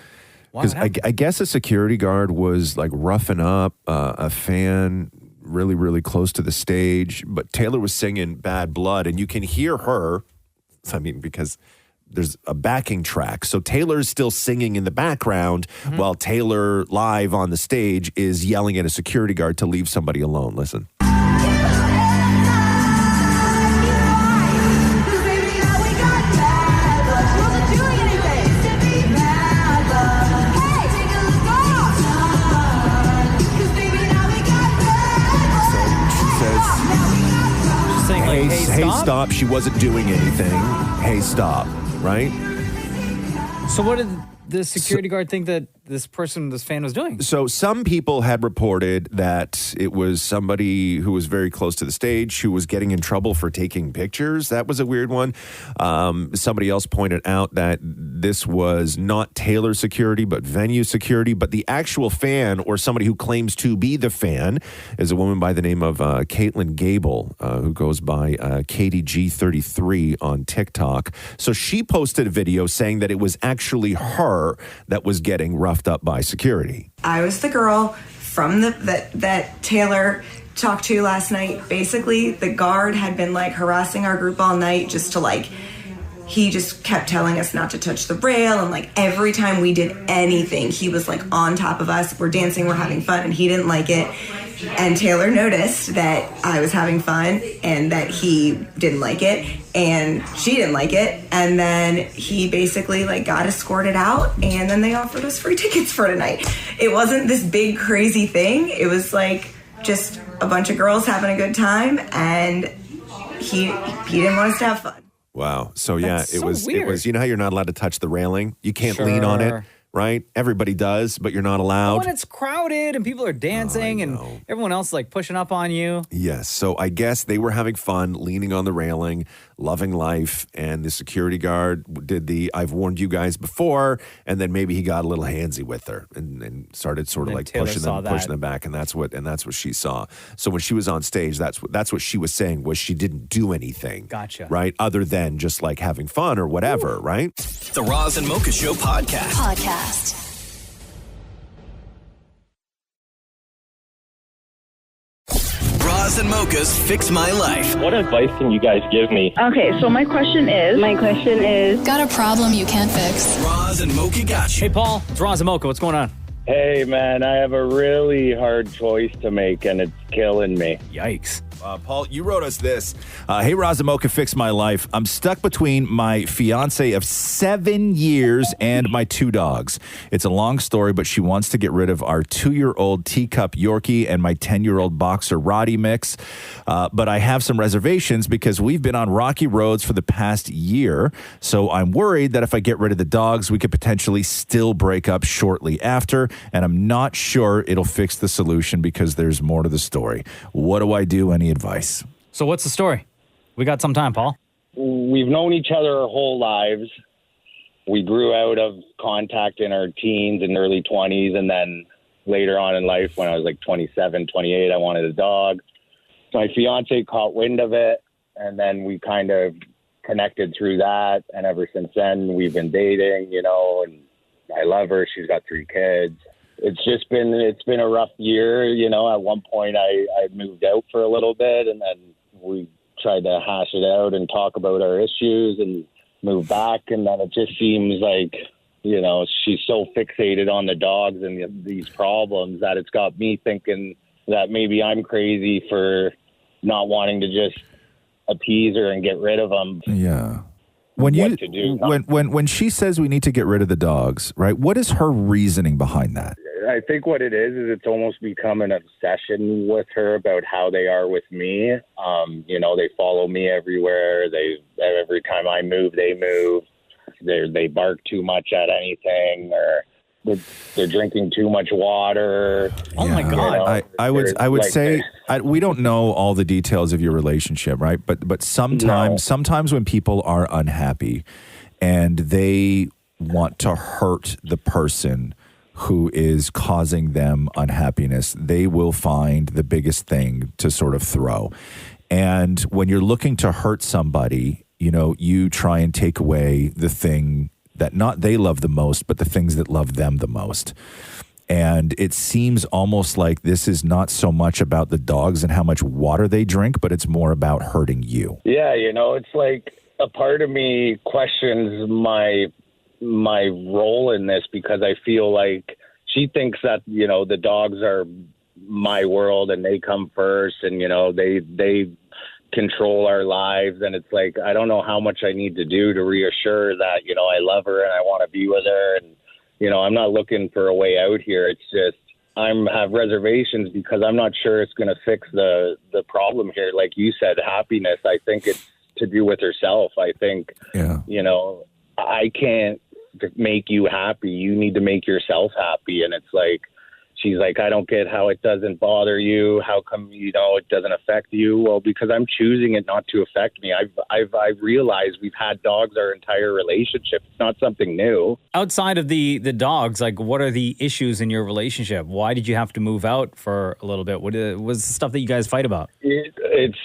Because I guess a security guard was like roughing up a fan really, really close to the stage. But Taylor was singing Bad Blood, and you can hear her. I mean, because there's a backing track. So Taylor's still singing in the background while Taylor live on the stage is yelling at a security guard to leave somebody alone. Listen. Hey, stop. She wasn't doing anything. Hey, stop. Right? So what did the security guard think that this fan was doing? So some people had reported that it was somebody who was very close to the stage who was getting in trouble for taking pictures. That was a weird one. Somebody else pointed out that this was not Taylor security, but venue security. But the actual fan, or somebody who claims to be the fan, is a woman by the name of Caitlin Gable, who goes by KDG33 on TikTok. So she posted a video saying that it was actually her that was getting roughed up by security. I was the girl from that Taylor talked to last night. Basically, the guard had been like harassing our group all night he just kept telling us not to touch the rail, and like every time we did anything, he was like on top of us. We're dancing, we're having fun, and he didn't like it. And Taylor noticed that I was having fun and that he didn't like it, and she didn't like it. And then he basically like got escorted out, and then they offered us free tickets for tonight. It wasn't this big crazy thing. It was like just a bunch of girls having a good time, and he didn't want us to have fun. Wow. So That's it so was, weird. you know how you're not allowed to touch the railing? You can't lean on it, Sure. right? Everybody does, but you're not allowed. When it's crowded and people are dancing and everyone else like pushing up on you. Yes. So I guess they were having fun, leaning on the railing, loving life. And the security guard did I've warned you guys before. And then maybe he got a little handsy with her and started sort of like Taylor pushing saw them that. back. And that's what she saw. So when she was on stage, that's what she was saying was she didn't do anything. Gotcha. Right. Other than just like having fun or whatever. Right. The Roz and Mocha Show podcast. Roz and Mocha's Fix My Life. What advice can you guys give me? Okay, so my question is. Got a problem you can't fix? Roz and Mocha got you. Hey, Paul, it's Roz and Mocha. What's going on? Hey, man, I have a really hard choice to make, and it's killing me. Yikes. Paul, you wrote us this. Hey, Razamoka, fix my life. I'm stuck between my fiance of 7 years and my 2 dogs. It's a long story, but she wants to get rid of our 2-year-old teacup Yorkie and my 10-year-old boxer Roddy mix. But I have some reservations because we've been on rocky roads for the past year. So I'm worried that if I get rid of the dogs, we could potentially still break up shortly after. And I'm not sure it'll fix the solution because there's more to the story. What do I do? Any advice? So what's the story? We got some time, Paul. We've known each other our whole lives. We grew out of contact in our teens and early 20s, and then later on in life, when I was like 27, 28, I wanted a dog. My fiance caught wind of it, and then we kind of connected through that, and ever since then, we've been dating, and I love her. She's got 3 kids. It's been a rough year. At one point I moved out for a little bit, and then we tried to hash it out and talk about our issues and move back. And then it just seems like, she's so fixated on the dogs and these problems that it's got me thinking that maybe I'm crazy for not wanting to just appease her and get rid of them. Yeah. When she says we need to get rid of the dogs, right? What is her reasoning behind that? I think what it is it's almost become an obsession with her about how they are with me. They follow me everywhere. Every time I move, they move. they bark too much at anything, or they're drinking too much water. Oh my God! I would say we don't know all the details of your relationship, right? But sometimes when people are unhappy and they want to hurt the person who is causing them unhappiness, they will find the biggest thing to sort of throw. And when you're looking to hurt somebody, you try and take away the thing that not they love the most, but the things that love them the most. And it seems almost like this is not so much about the dogs and how much water they drink, but it's more about hurting you. Yeah, it's like a part of me questions my role in this, because I feel like she thinks that, the dogs are my world and they come first, and, they control our lives. And it's like, I don't know how much I need to do to reassure that, I love her and I want to be with her. And, I'm not looking for a way out here. It's just, have reservations because I'm not sure it's going to fix the problem here. Like you said, happiness, I think it's to do with herself. I think, I can't make you happy. You need to make yourself happy. And it's like, she's like, I don't get how it doesn't bother you. How come, it doesn't affect you? Well, because I'm choosing it not to affect me. I've realized we've had dogs our entire relationship. It's not something new. Outside of the dogs, like, what are the issues in your relationship? Why did you have to move out for a little bit? What was the stuff that you guys fight about? It's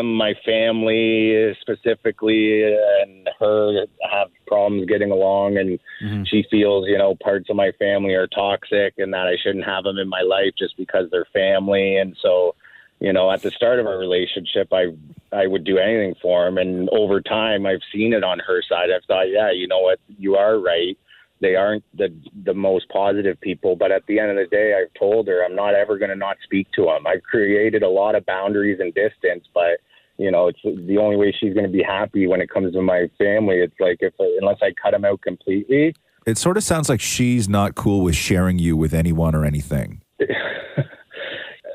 my family specifically, and her have problems getting along, and she feels, parts of my family are toxic and that I shouldn't have them in my life just because they're family. And so, at the start of our relationship, I would do anything for them. And over time, I've seen it on her side. I've thought, yeah, you know what, you are right. They aren't the most positive people. But at the end of the day, I've told her I'm not ever going to not speak to them. I've created a lot of boundaries and distance, but it's the only way she's going to be happy when it comes to my family. It's like, unless I cut them out completely. It sort of sounds like she's not cool with sharing you with anyone or anything.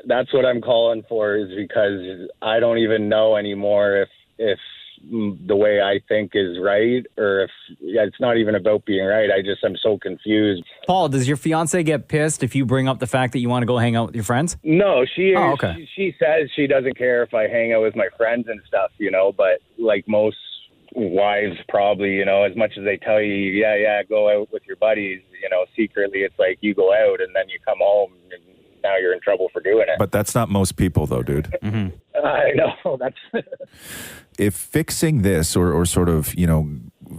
That's what I'm calling for, is because I don't even know anymore if the way I think is right, or if it's not even about being right. I'm so confused. Paul, does your fiance get pissed if you bring up the fact that you want to go hang out with your friends? No, she okay. She says she doesn't care if I hang out with my friends and stuff, but like most wives probably, as much as they tell you, yeah, go out with your buddies, secretly it's like you go out and then you come home and now you're in trouble for doing it. But that's not most people though, dude. I know. If fixing this or sort of,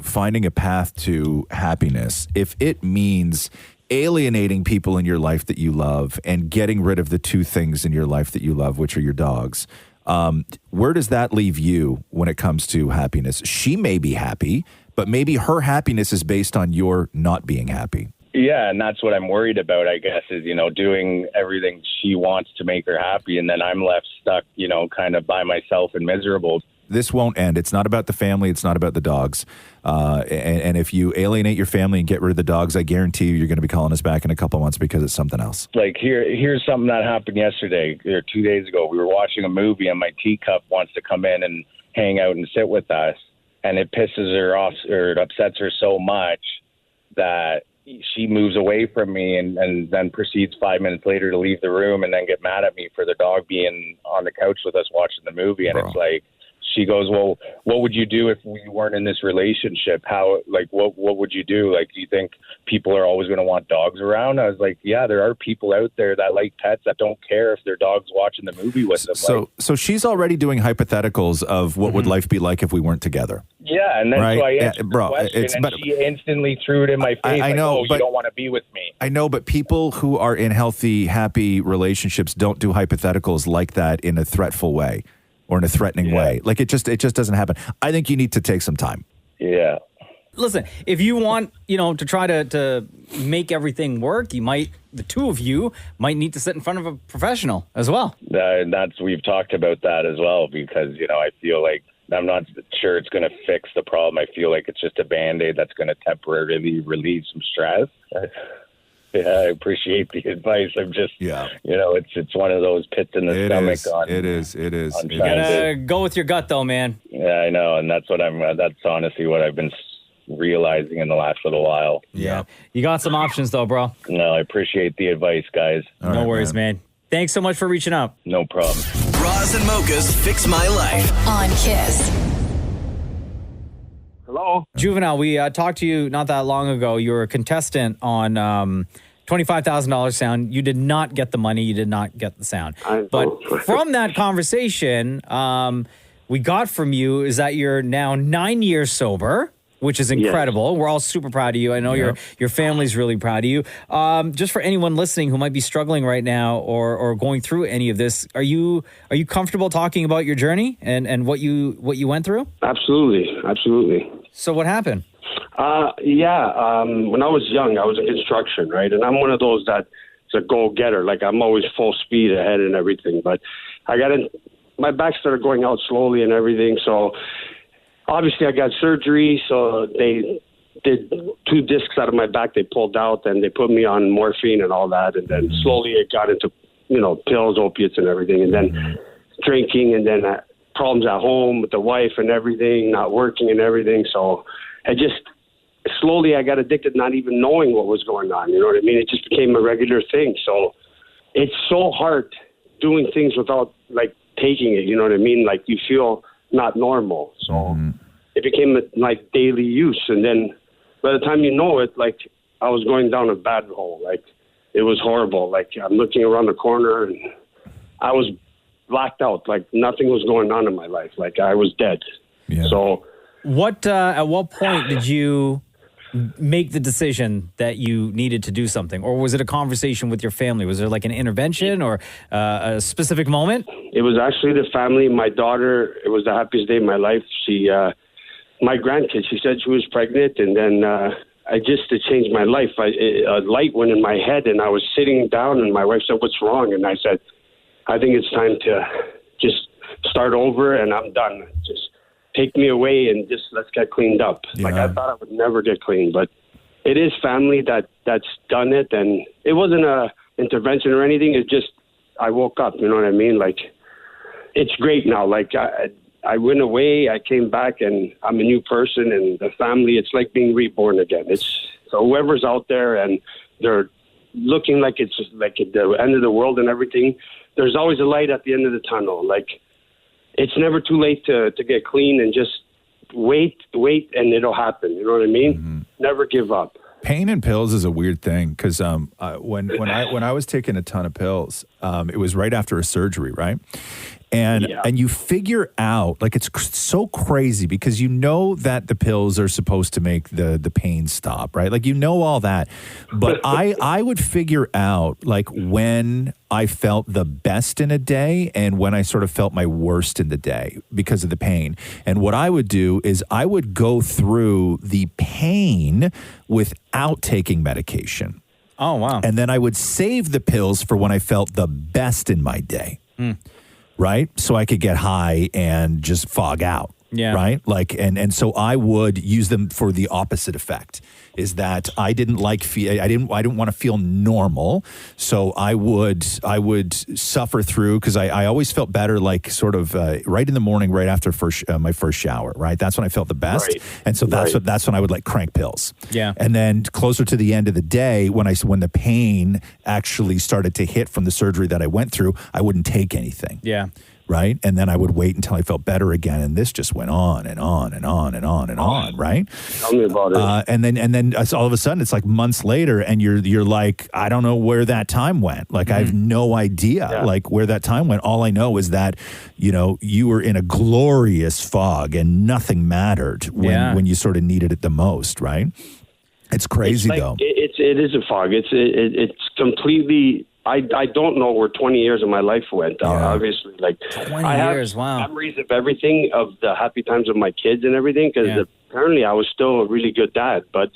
finding a path to happiness, if it means alienating people in your life that you love and getting rid of the two things in your life that you love, which are your dogs, where does that leave you when it comes to happiness? She may be happy, but maybe her happiness is based on your not being happy. Yeah, and that's what I'm worried about, I guess, is, doing everything she wants to make her happy, and then I'm left stuck, kind of by myself and miserable. This won't end. It's not about the family. It's not about the dogs. And if you alienate your family and get rid of the dogs, I guarantee you're going to be calling us back in a couple months because it's something else. Like here's something that happened yesterday or 2 days ago. We were watching a movie and my teacup wants to come in and hang out and sit with us. And it pisses her off, or it upsets her so much that she moves away from me and then proceeds 5 minutes later to leave the room and then get mad at me for the dog being on the couch with us watching the movie. And It's like, she goes, well, what would you do if we weren't in this relationship? What would you do? Like, do you think people are always going to want dogs around? I was like, yeah, there are people out there that like pets that don't care if their dog's watching the movie with them. So she's already doing hypotheticals of what would life be like if we weren't together. Yeah, and then right? So I answered the question, and she instantly threw it in my face. I know, you don't want to be with me. I know, but people who are in healthy, happy relationships don't do hypotheticals like that in a threatful way. Or in a threatening way. Like, it just doesn't happen. I think you need to take some time. Yeah. Listen, if you want, to try to make everything work, the two of you might need to sit in front of a professional as well. We've talked about that as well, because, I feel like I'm not sure it's going to fix the problem. I feel like it's just a Band-Aid that's going to temporarily relieve some stress. Yeah, I appreciate the advice. I'm just, it's one of those pits in the stomach. It is. You gotta go with your gut, though, man. Yeah, I know, and that's honestly what I've been realizing in the last little while. Yeah. You got some options, though, bro. No, I appreciate the advice, guys. No worries, man. Thanks so much for reaching out. No problem. Roz and Mocha's Fix My Life. On Kiss. Hello. Juvenile, we talked to you not that long ago. You were a contestant on $25,000 sound. You did not get the money. You did not get the sound. But from that conversation, we got from you is that you're now 9 years sober, which is incredible. We're all super proud of you. I know your family's really proud of you. Just for anyone listening who might be struggling right now or going through any of this, are you comfortable talking about your journey and what you went through? Absolutely. So what happened? When I was young, I was in construction, right? And I'm one of those that's a go-getter. Like, I'm always full speed ahead and everything. But my back started going out slowly and everything. So obviously I got surgery. So they did 2 discs out of my back. They pulled out and they put me on morphine and all that. And then slowly it got into, pills, opiates and everything. And then drinking and then problems at home with the wife and everything, not working and everything. So slowly I got addicted, not even knowing what was going on. You know what I mean? It just became a regular thing. So it's so hard doing things without taking it. You know what I mean? Like, you feel not normal. So it became daily use. And then by the time you know it, I was going down a bad hole. It was horrible. I'm looking around the corner and I was blacked out. Nothing was going on in my life. I was dead. Yeah. So at what point did you make the decision that you needed to do something? Or was it a conversation with your family? Was there an intervention or a specific moment? It was actually the family. My daughter, it was the happiest day of my life. My grandkid, she said she was pregnant, and then to change my life, a light went in my head, and I was sitting down, and my wife said, "What's wrong?" And I said, "I think it's time to just start over, and I'm done. Just take me away and just let's get cleaned up." Yeah. I thought I would never get clean, but it is family that's done it, and it wasn't a intervention or anything. It's just I woke up. You know what I mean? It's great now. I went away, I came back, and I'm a new person, and the family, it's like being reborn again. So whoever's out there and they're looking like it's at the end of the world and everything, there's always a light at the end of the tunnel. It's never too late to get clean, and just wait, and it'll happen. You know what I mean? Mm-hmm. Never give up. Pain and pills is a weird thing because when I was taking a ton of pills, it was right after a surgery, right? And you figure out, it's so crazy because you know that the pills are supposed to make the pain stop, right? All that. But I would figure out when I felt the best in a day and when I sort of felt my worst in the day because of the pain. And what I would do is I would go through the pain without taking medication. Oh, wow. And then I would save the pills for when I felt the best in my day. Right? So I could get high and just fog out. Yeah. Right? And so I would use them for the opposite effect, is that I didn't I didn't want to feel normal. So I would suffer through because I always felt better right in the morning, right after my first shower, right? That's when I felt the best. Right. And so that's when I would crank pills. Yeah. And then closer to the end of the day, when the pain actually started to hit from the surgery that I went through, I wouldn't take anything. Yeah. Right. And then I would wait until I felt better again. And this just went on and on and on and on and on. Right. Tell me about it. And then all of a sudden it's months later and you're like, I don't know where that time went. I have no idea where that time went. All I know is that, you were in a glorious fog and nothing mattered when you sort of needed it the most. Right. It's crazy though. It is a fog. It's completely. I don't know where 20 years of my life went. Obviously, 20 years. Wow. Memories of everything, of the happy times of my kids and everything. Because apparently, I was still a really good dad. But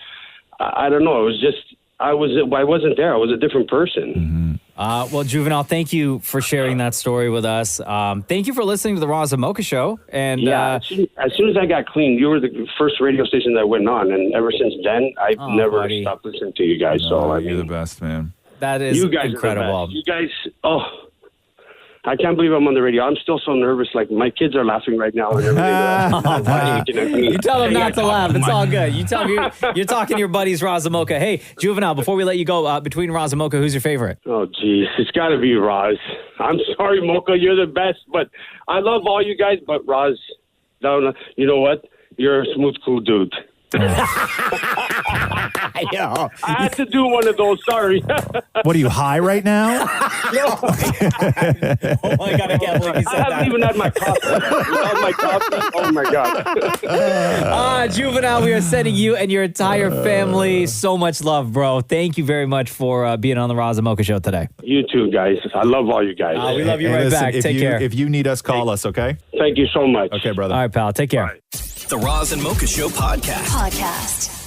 I don't know. It was just I wasn't there. I was a different person. Mm-hmm. Well, Juvenile, thank you for sharing that story with us. Thank you for listening to the Roz and Mocha Show. And as soon as I got clean, you were the first radio station that went on, and ever since then, I've never stopped listening to you guys. So you're the best, man. That is you guys incredible. You guys, I can't believe I'm on the radio. I'm still so nervous. Like, my kids are laughing right now and everything. You tell them not to laugh. It's all good. You tell them you're talking to your buddies, Roz and Mocha. Hey, Juvenile, before we let you go, between Roz and Mocha, who's your favorite? Oh, geez. It's got to be Roz. I'm sorry, Mocha. You're the best. But I love all you guys. But Roz, you know what? You're a smooth, cool dude. Yo. I had to do one of those. Sorry. What are you, high right now? Oh my God, I can't believe you said I haven't even had my coffee. Oh my God. Juvenile, we are sending you and your entire family so much love, bro. Thank you very much for being on the Roz and Mocha show today. You too, guys. I love all you guys. We love you right back. Take care. If you need us, call us, okay? Thank you so much. Okay, brother. All right, pal. Take care. The Roz and Mocha Show podcast.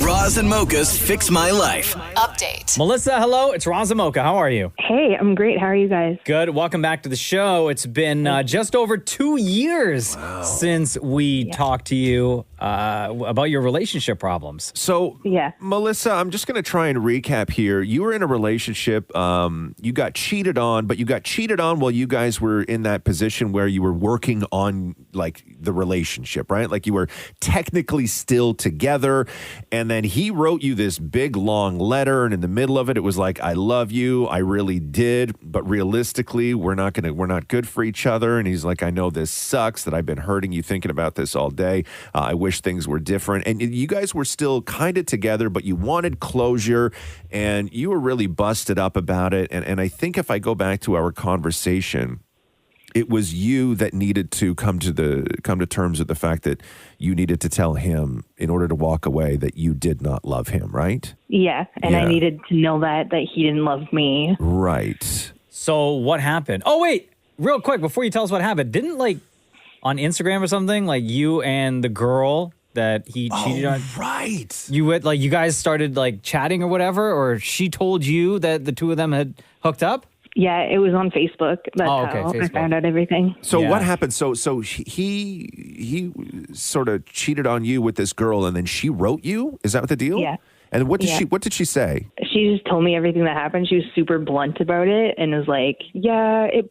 Roz and Mocha's Fix My Life. Update. Melissa, hello. It's Roz and Mocha. How are you? Hey, I'm great. How are you guys? Good. Welcome back to the show. It's been just over 2 years since we talked to you about your relationship problems. So, Melissa, I'm just going to try and recap here. You were in a relationship. You got cheated on, but you got cheated on while you guys were in that position where you were working on, like, the relationship, right? Like, you were technically still together, and then he wrote you this big, long letter, and in the middle of it, it was like, I love you. I really did, but realistically, we're not good for each other. And he's like, I know this sucks, that I've been hurting you thinking about this all day. I wish things were different. And you guys were still kind of together, but you wanted closure, and you were really busted up about it. And I think if I go back to our conversation, it was you that needed to come to terms with the fact that you needed to tell him in order to walk away that you did not love him, right? Yeah, and I needed to know that he didn't love me. Right. So what happened? Oh, wait. Real quick, before you tell us what happened, didn't, like, on Instagram or something, like, you and the girl that he cheated on? Right. You guys started, like, chatting or whatever, or she told you that the two of them had hooked up? Yeah, it was on Facebook. That's how Facebook. I found out everything. So what happened? So he sort of cheated on you with this girl, and then she wrote you? Is that what the deal? Yeah. And what did she say? She just told me everything that happened. She was super blunt about it and was like,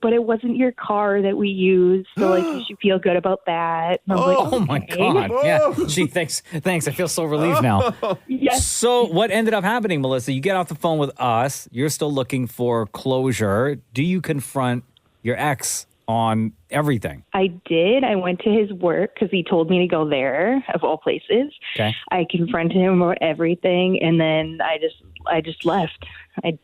but it wasn't your car that we used, so like you should feel good about that. And I was like, oh my God. Yeah. Gee, thanks. I feel so relieved now. Yes. So what ended up happening, Melissa? You get off the phone with us. You're still looking for closure. Do you confront your ex on everything? I did. I went to his work because he told me to go there, of all places. Okay. I confronted him about everything, and then I just left. I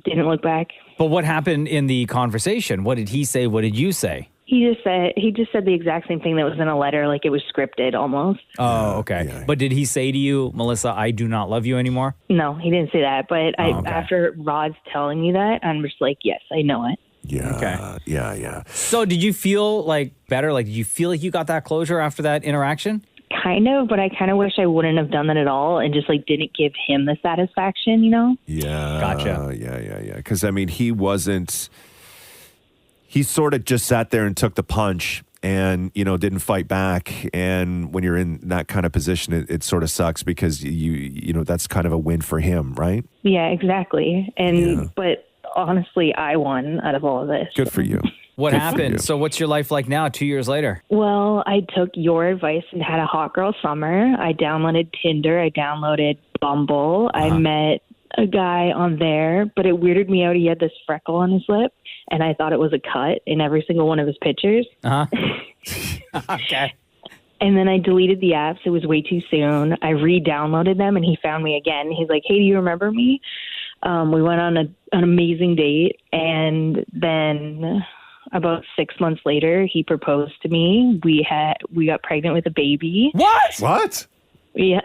didn't look back. But what happened in the conversation? What did he say? What did you say? He just said the exact same thing that was in a letter, like it was scripted almost. Oh, okay. Yeah. But did he say to you, Melissa, I do not love you anymore? No, he didn't say that. But after Rod's telling me that, I'm just like, yes, I know it. Yeah. Okay. Yeah. So did you feel like better? Like, did you feel like you got that closure after that interaction? Kind of, but I kind of wish I wouldn't have done that at all and just like didn't give him the satisfaction, you know? Yeah. Gotcha. Yeah. Because, I mean, he sort of just sat there and took the punch and, didn't fight back. And when you're in that kind of position, it sort of sucks because, that's kind of a win for him, right? Yeah, exactly. But honestly, I won out of all of this. Good for you. What Good happened? So what's your life like now, 2 years later? Well, I took your advice and had a hot girl summer. I downloaded Tinder. I downloaded Bumble. I met a guy on there, but it weirded me out. He had this freckle on his lip, and I thought it was a cut in every single one of his pictures. Okay. And then I deleted the apps. It was way too soon. I re-downloaded them, and he found me again. He's like, hey, do you remember me? We went on an amazing date, and then about 6 months later, he proposed to me. We got pregnant with a baby. What? Yeah.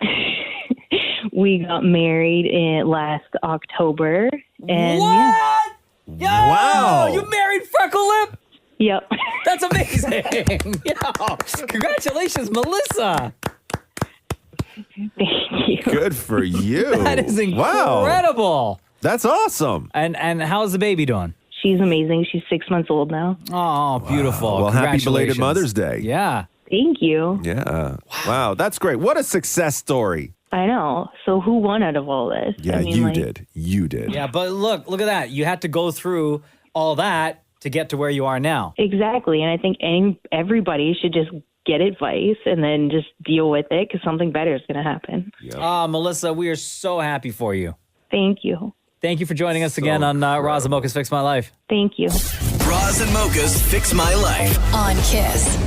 We got married in last October. And what? Yo, wow. You married Freckle Lip? Yep. That's amazing. Yo, congratulations, Melissa. Thank you. Good for you. That is incredible. Wow. That's awesome. And how's the baby doing? She's amazing. She's 6 months old now. Oh, beautiful. Well, happy belated Congratulations. Mother's Day. Yeah. Thank you. Yeah. Wow. That's great. What a success story. I know. So who won out of all this? Yeah, I mean, you like, did. You did. Yeah, but look at that. You had to go through all that to get to where you are now. Exactly. And I think everybody should just get advice and then just deal with it because something better is going to happen. Melissa, we are so happy for you. Thank you. Thank you for joining us again on Roz and Mocha's Fix My Life. Thank you. Roz and Mocha's Fix My Life. On Kiss.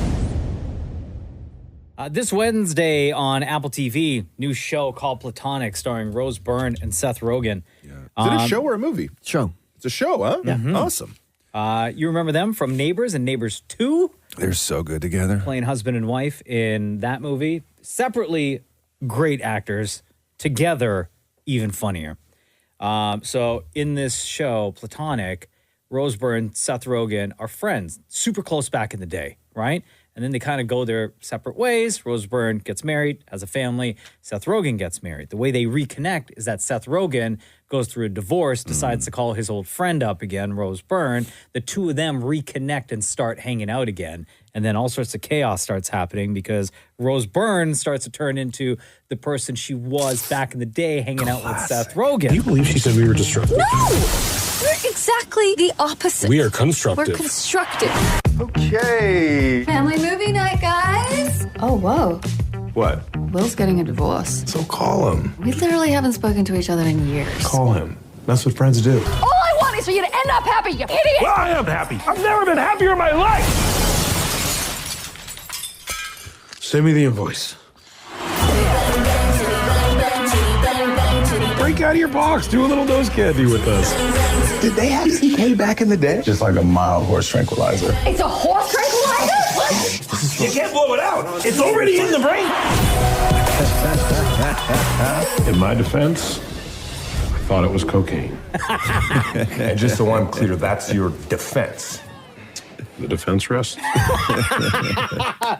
This Wednesday on Apple TV, new show called Platonic starring Rose Byrne and Seth Rogen. Is it a show or a movie? Show. It's a show, huh? Yeah. Awesome. You remember them from Neighbors and Neighbors 2? They're so good together. Playing husband and wife in that movie. Separately, great actors. Together, even funnier. So in this show, Platonic, Rose Byrne, Seth Rogen are friends. Super close back in the day, right? And then they kind of go their separate ways. Rose Byrne gets married, has a family. Seth Rogen gets married. The way they reconnect is that Seth Rogen goes through a divorce, decides to call his old friend up again, Rose Byrne. The two of them reconnect and start hanging out again. And then all sorts of chaos starts happening because Rose Byrne starts to turn into the person she was back in the day hanging out with Seth Rogen. Can you believe she said we were destructive? No! We're exactly the opposite. We are constructive. We're constructive. Okay. Family movie night, guys. Oh, whoa. What? Will's getting a divorce. So call him. We literally haven't spoken to each other in years. Call him. That's what friends do. All I want is for you to end up happy, you idiot! Well, I am happy. I've never been happier in my life. Send me the invoice. Break out of your box. Do a little nose candy with us. Did they have CK back in the day? Just like a mild horse tranquilizer. It's a horse tranquilizer? You can't blow it out. It's already in the brain. In my defense, I thought it was cocaine. And just so I'm clear, that's your defense. The defense rests?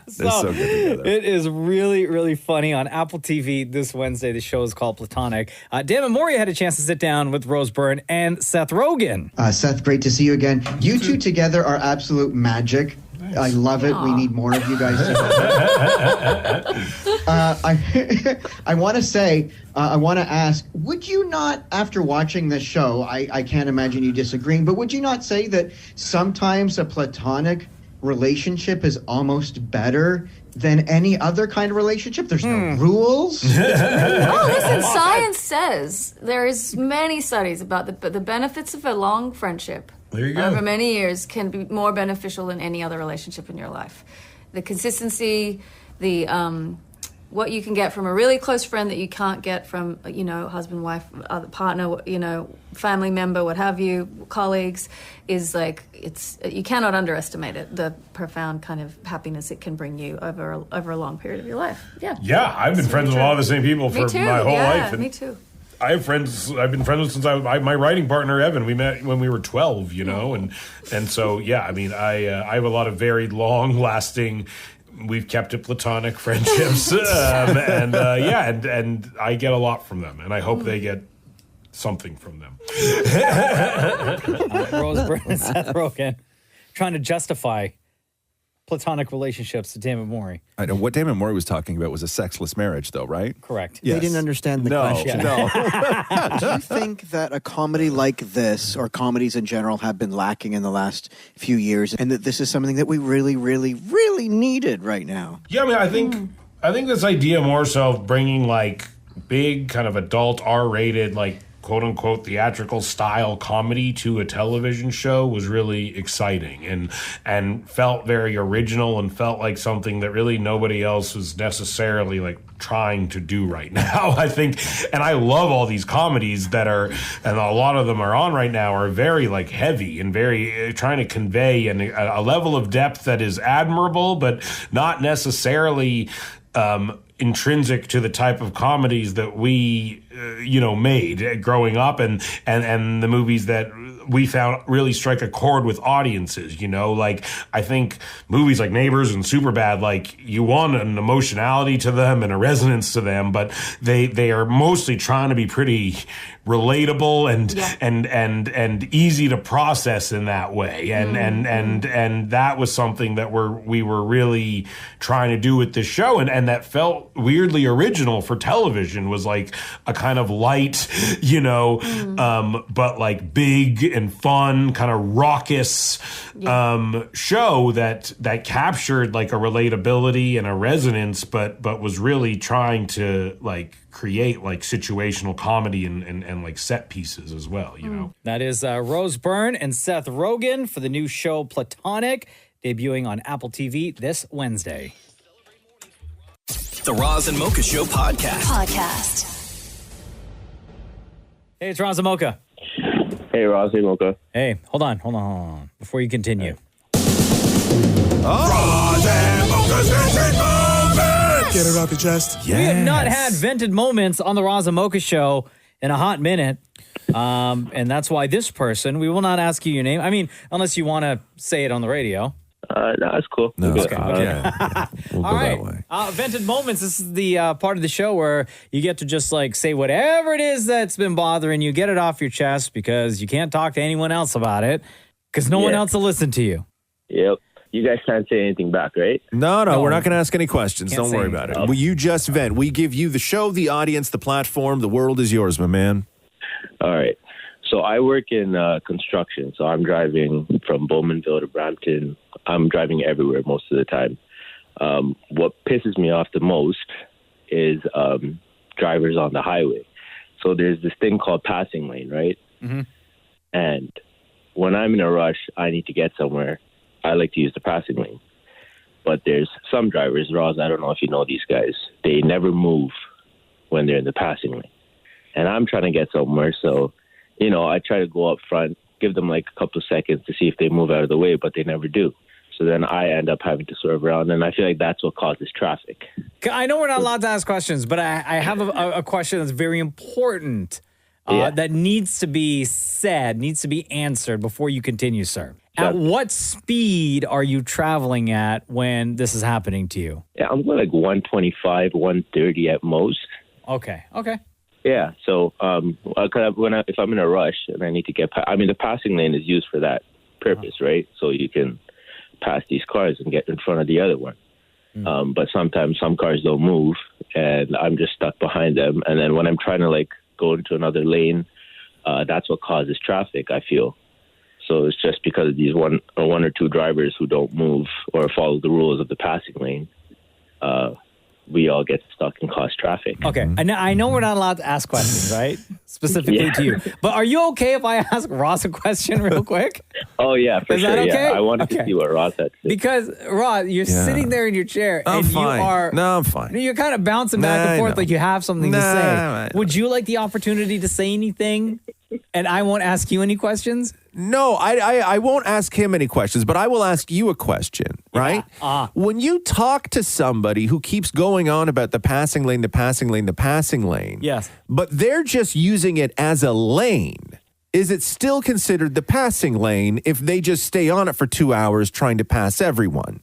So so good together. It is really, really funny on Apple TV this Wednesday. The show is called Platonic. Damnit Maurie had a chance to sit down with Rose Byrne and Seth Rogen. Seth, great to see you again. You two together are absolute magic. Nice. I love it. We need more of you guys. I want to say, I want to ask, would you not, after watching this show, I can't imagine you disagreeing, but would you not say that sometimes a platonic relationship is almost better than any other kind of relationship? There's no rules. Oh, listen, science says there is many studies about the benefits of a long friendship. There you go. Over many years can be more beneficial than any other relationship in your life. The consistency, the what you can get from a really close friend that you can't get from, husband, wife, other partner, family member, what have you, colleagues, is like, you cannot underestimate it, the profound kind of happiness it can bring you over a long period of your life. Yeah. Yeah, I've been friends with a lot of the same people for my whole life. Me too. I have friends I've been friends with since my writing partner Evan. We met when we were 12, and so I mean I have a lot of very long lasting. We've kept it platonic friendships, and I get a lot from them, and I hope they get something from them. Rose Byrne and Seth Rogen trying to justify platonic relationships to Damnit Maurie. I know what Damnit Maurie was talking about was a sexless marriage, though, right? Correct. They didn't understand the question. No. Do you think that a comedy like this, or comedies in general, have been lacking in the last few years, and that this is something that we really, really, really needed right now? Yeah, I mean, I think this idea more so of bringing like big kind of adult R-rated like quote-unquote theatrical style comedy to a television show was really exciting and felt very original and felt like something that really nobody else was necessarily like trying to do right now. I think, and I love all these comedies that are, and a lot of them are on right now, are very like heavy and very trying to convey a level of depth that is admirable, but not necessarily intrinsic to the type of comedies that we made growing up, and the movies that we found really strike a chord with audiences. Like I think movies like Neighbors and Superbad, like you want an emotionality to them and a resonance to them, but they are mostly trying to be pretty relatable and easy to process in that way, and that was something that we were really trying to do with this show, and that felt weirdly original for television. Was like a kind of light, but like big and fun, kind of raucous show that captured like a relatability and a resonance, but was really trying to like create like situational comedy and like set pieces as well, That is Rose Byrne and Seth Rogan for the new show Platonic, debuting on Apple TV this Wednesday. The Roz and Mocha Show podcast. Hey, it's Roz and Mocha. Hey, Roz. Hey, Mocha. Hey, hold on. Before you continue. Roz and Mocha's vented moments! Get it off your chest. We have not had vented moments on the Roz and Mocha Show in a hot minute. And that's why this person, we will not ask you your name. I mean, unless you want to say it on the radio. No, that's cool. No, okay. We'll All go right. that way. Vented Moments. This is the part of the show where you get to just like say whatever it is that's been bothering you, get it off your chest because you can't talk to anyone else about it because no one else will listen to you. Yep. You guys can't say anything back, right? No, we're not going to ask any questions. Can't Don't say worry about anything. it. Well, you just vent. We give you the show, the audience, the platform. The world is yours, my man. All right. So I work in construction. So I'm driving from Bowmanville to Brampton. I'm driving everywhere most of the time. What pisses me off the most is drivers on the highway. So there's this thing called passing lane, right? Mm-hmm. And when I'm in a rush, I need to get somewhere, I like to use the passing lane. But there's some drivers, Roz, I don't know if you know these guys, they never move when they're in the passing lane. And I'm trying to get somewhere, so, I try to go up front, give them like a couple of seconds to see if they move out of the way, but they never do. So then I end up having to swerve around, and I feel like that's what causes traffic. I know we're not allowed to ask questions, but I have a question that's very important that needs to be said, needs to be answered before you continue, sir. At what speed are you traveling at when this is happening to you? Yeah, I'm going like 125, 130 at most. Okay. Yeah, so if I'm in a rush and I need to get the passing lane is used for that purpose, right? So you can pass these cars and get in front of the other one. But sometimes some cars don't move, and I'm just stuck behind them. And then when I'm trying to like go into another lane, that's what causes traffic, I feel. So it's just because of these one or two drivers who don't move or follow the rules of the passing lane. We all get stuck and cause traffic. Okay. I know we're not allowed to ask questions, right? Specifically to you. But are you okay if I ask Ross a question real quick? Oh, yeah, for Is sure. that okay? Yeah. I wanted to see what Ross had to say. Because, Ross, you're sitting there in your chair I'm and fine. you are... No, I'm fine. You're kind of bouncing back and forth like you have something to say. I know. Would you like the opportunity to say anything and I won't ask you any questions? No, I won't ask him any questions, but I will ask you a question, right? When you talk to somebody who keeps going on about the passing lane, yes, but they're just using it as a lane, is it still considered the passing lane if they just stay on it for 2 hours trying to pass everyone?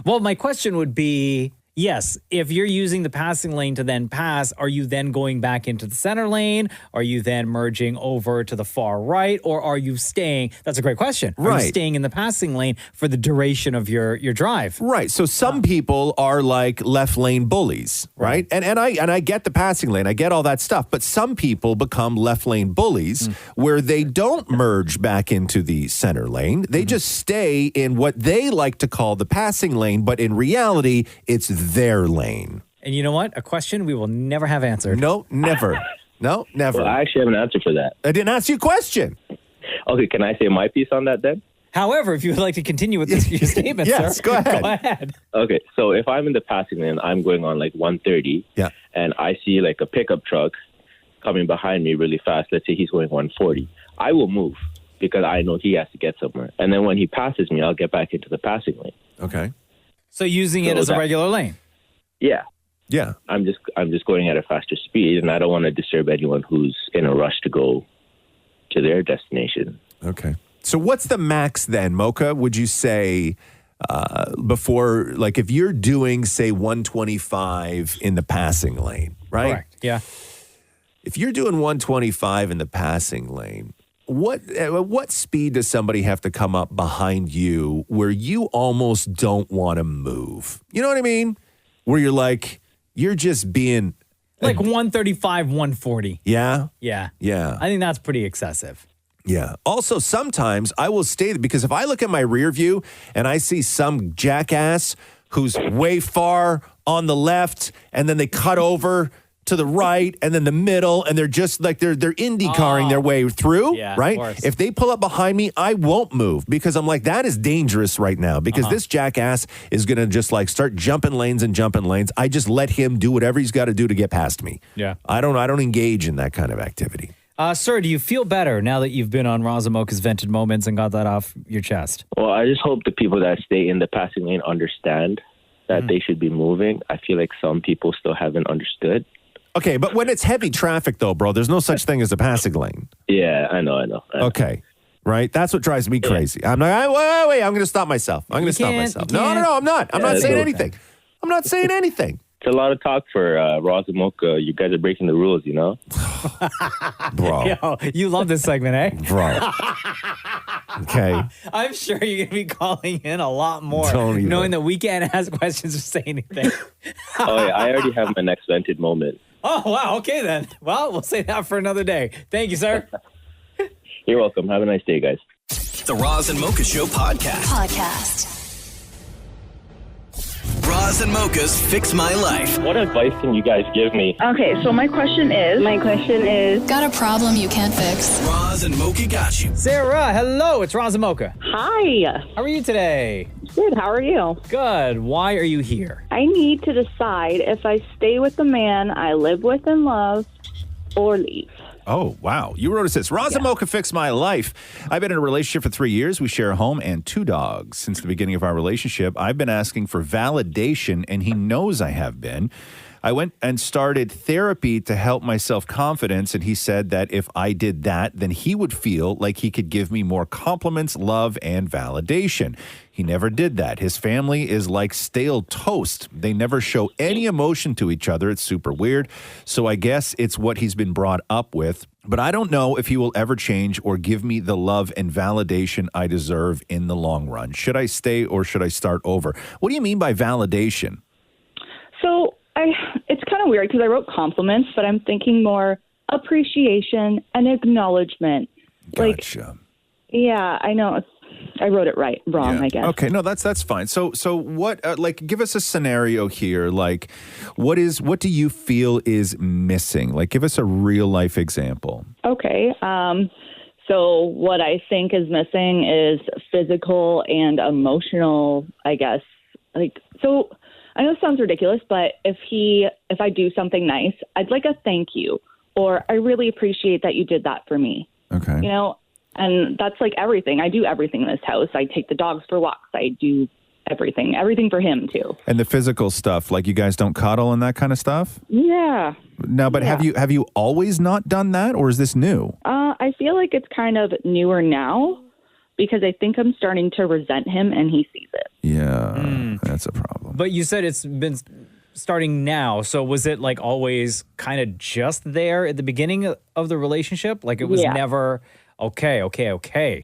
Well, my question would be, yes, if you're using the passing lane to then pass, are you then going back into the center lane? Are you then merging over to the far right? Or are you staying? That's a great question. Are you staying in the passing lane for the duration of your drive? Right. So some people are like left lane bullies, right? And I get the passing lane. I get all that stuff. But some people become left lane bullies where they don't merge back into the center lane. They just stay in what they like to call the passing lane. But in reality, it's their lane. And you know what? A question we will never have answered. No, never. No, never. Well, I actually have an answer for that. I didn't ask you a question. Okay, can I say my piece on that then? However, if you would like to continue with your statement, yes, sir, go ahead. Go ahead. Okay, so if I'm in the passing lane, I'm going on like 130, and I see like a pickup truck coming behind me really fast. Let's say he's going 140. I will move because I know he has to get somewhere. And then when he passes me, I'll get back into the passing lane. Okay. So using it as a regular lane? Yeah. Yeah. I'm just going at a faster speed, and I don't want to disturb anyone who's in a rush to go to their destination. Okay. So what's the max then, Mocha? Would you say before, like if you're doing, say, 125 in the passing lane, right? Correct. Yeah. If you're doing 125 in the passing lane, what speed does somebody have to come up behind you where you almost don't want to move? You know what I mean? Where you're like, you're just being... Like 135, 140. Yeah? Yeah. Yeah. I think that's pretty excessive. Yeah. Also, sometimes I will stay because if I look at my rear view and I see some jackass who's way far on the left and then they cut over to the right and then the middle and they're just like they're IndyCarring their way through, right? If they pull up behind me, I won't move because I'm like, that is dangerous right now because this jackass is going to just like start jumping lanes. I just let him do whatever he's got to do to get past me. Yeah. I don't engage in that kind of activity. Sir, do you feel better now that you've been on Roz and Mocha's Vented Moments and got that off your chest? Well, I just hope the people that stay in the passing lane understand that they should be moving. I feel like some people still haven't understood. Okay, but when it's heavy traffic, though, bro, there's no such thing as a passing lane. Yeah, I know. Okay, right? That's what drives me crazy. I'm like, wait, I'm going to stop myself. No, I'm not. I'm not saying anything. I'm not saying anything. It's a lot of talk for Roz and Mocha. You guys are breaking the rules, you know? Bro. Yo, you love this segment, eh? Bro. Okay. I'm sure you're going to be calling in a lot more, Don't even. knowing that we can't ask questions or say anything. Oh, yeah, I already have my next Vented moment. Oh, wow. Okay, then. Well, we'll say that for another day. Thank you, sir. You're welcome. Have a nice day, guys. The Roz and Mocha Show podcast. Roz and Mocha's Fix My Life. What advice can you guys give me? Okay, so my question is... Got a problem you can't fix? Roz and Mocha got you. Sarah, hello. It's Roz and Mocha. Hi. How are you today? Good, how are you? Good. Why are you here? I need to decide if I stay with the man I live with and love or leave. Oh, wow. You wrote us this. Roz and Mocha Fix My Life. I've been in a relationship for 3 years. We share a home and 2 dogs. Since the beginning of our relationship, I've been asking for validation, and he knows I have been. I went and started therapy to help my self-confidence, and he said that if I did that, then he would feel like he could give me more compliments, love, and validation. He never did that. His family is like stale toast. They never show any emotion to each other. It's super weird. So I guess it's what he's been brought up with. But I don't know if he will ever change or give me the love and validation I deserve in the long run. Should I stay or should I start over? What do you mean by validation? So it's kind of weird because I wrote compliments, but I'm thinking more appreciation and acknowledgement. Gotcha. Yeah, I know. I wrote it wrong, I guess. Okay, no, that's fine. So what? Give us a scenario here. Like, what do you feel is missing? Like, give us a real life example. Okay. So what I think is missing is physical and emotional, I guess. So I know it sounds ridiculous, but if I do something nice, I'd like a thank you, or I really appreciate that you did that for me. Okay. You know, and that's like everything. I do everything in this house. I take the dogs for walks. I do everything for him too. And the physical stuff, like you guys don't cuddle and that kind of stuff? Yeah. No, but have you always not done that, or is this new? I feel like it's kind of newer now because I think I'm starting to resent him and he sees it. Yeah, that's a problem. But you said it's been starting now. So was it like always kind of just there at the beginning of the relationship? Like it was never okay.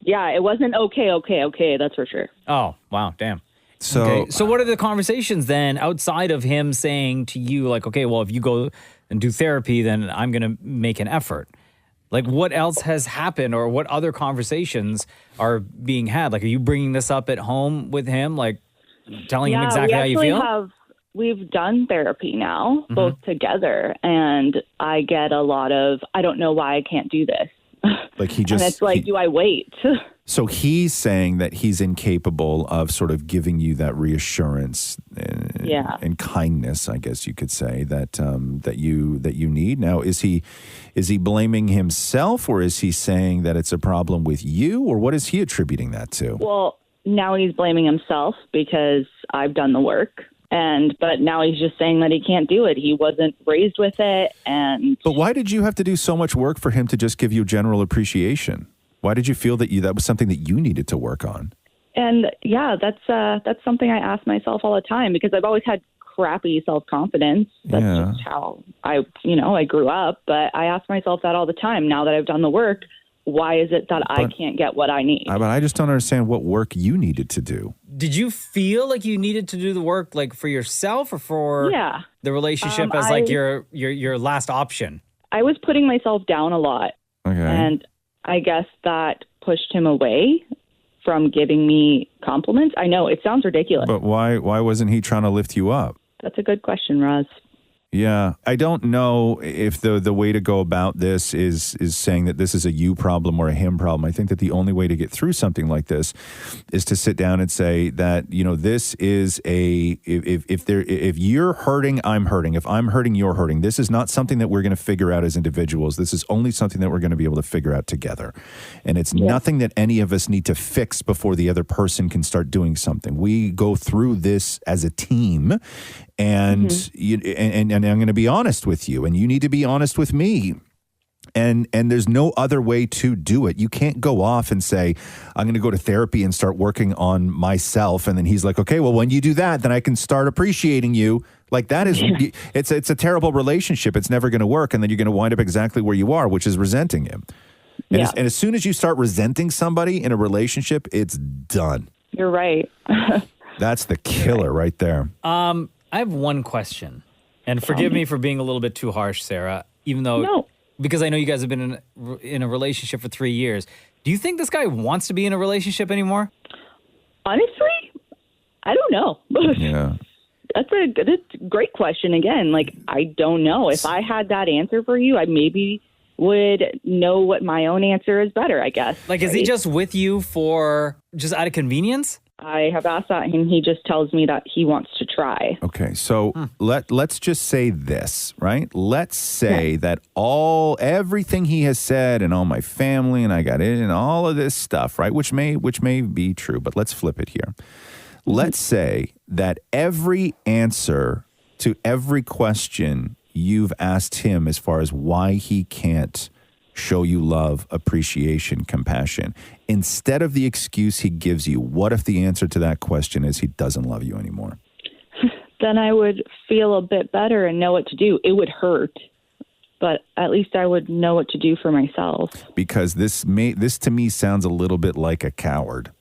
Yeah, it wasn't okay. That's for sure. Oh, wow. Damn. So what are the conversations then outside of him saying to you like, okay, well, if you go and do therapy, then I'm going to make an effort. Like what else has happened or what other conversations are being had? Like, are you bringing this up at home with him? Like telling him exactly how you feel? We've done therapy now, both together. And I get a lot of, I don't know why I can't do this. Like he just, and it's like, do I wait? So he's saying that he's incapable of sort of giving you that reassurance and kindness, I guess you could say, that you need. Now, is he blaming himself, or is he saying that it's a problem with you, or what is he attributing that to? Well, now he's blaming himself because I've done the work. But now he's just saying that he can't do it. He wasn't raised with it. But why did you have to do so much work for him to just give you general appreciation? Why did you feel that that was something that you needed to work on? And yeah, that's something I ask myself all the time, because I've always had crappy self-confidence. That's just how I grew up. But I ask myself that all the time. Now that I've done the work, why is it that I can't get what I need? But I just don't understand what work you needed to do. Did you feel like you needed to do the work, like for yourself or for the relationship as like your last option? I was putting myself down a lot. Okay. And I guess that pushed him away from giving me compliments. I know it sounds ridiculous. But why wasn't he trying to lift you up? That's a good question, Roz. Yeah, I don't know if the way to go about this is saying that this is a you problem or a him problem. I think that the only way to get through something like this is to sit down and say that, this is if you're hurting, I'm hurting. If I'm hurting, you're hurting. This is not something that we're going to figure out as individuals. This is only something that we're going to be able to figure out together. And it's nothing that any of us need to fix before the other person can start doing something. We go through this as a team. And and I'm going to be honest with you, and you need to be honest with me. And there's no other way to do it. You can't go off and say, I'm going to go to therapy and start working on myself. And then he's like, okay, well, when you do that, then I can start appreciating you. Like that is, it's a terrible relationship. It's never going to work. And then you're going to wind up exactly where you are, which is resenting him. And, and as soon as you start resenting somebody in a relationship, it's done. You're right. That's the killer right there. I have one question, and forgive me for being a little bit too harsh, Sarah, even though, because I know you guys have been in a relationship for 3 years. Do you think this guy wants to be in a relationship anymore? Honestly, I don't know. Yeah. That's a great question again. Like, I don't know. If I had that answer for you, I maybe would know what my own answer is better, I guess. Like, is he just with you for just out of convenience? I have asked that, and he just tells me that he wants to try. Okay, so let's just say this, right? Let's say that everything he has said and all my family and I got it and all of this stuff, right? Which may be true, but let's flip it here. Let's say that every answer to every question you've asked him as far as why he can't show you love, appreciation, compassion. Instead of the excuse he gives you, what if the answer to that question is he doesn't love you anymore? Then I would feel a bit better and know what to do. It would hurt, but at least I would know what to do for myself. Because this to me sounds a little bit like a coward.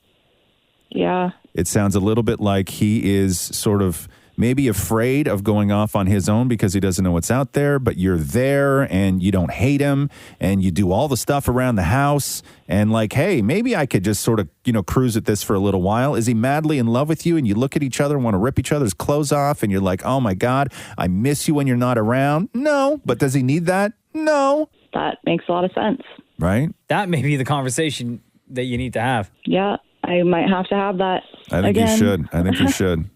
Yeah. It sounds a little bit like he is sort of maybe afraid of going off on his own because he doesn't know what's out there, but you're there and you don't hate him and you do all the stuff around the house and like, hey, maybe I could just sort of, cruise at this for a little while. Is he madly in love with you and you look at each other and want to rip each other's clothes off and you're like, oh my God, I miss you when you're not around? No. But does he need that? No. That makes a lot of sense. Right? That may be the conversation that you need to have. Yeah, I might have to have that. I think you should. I think you should.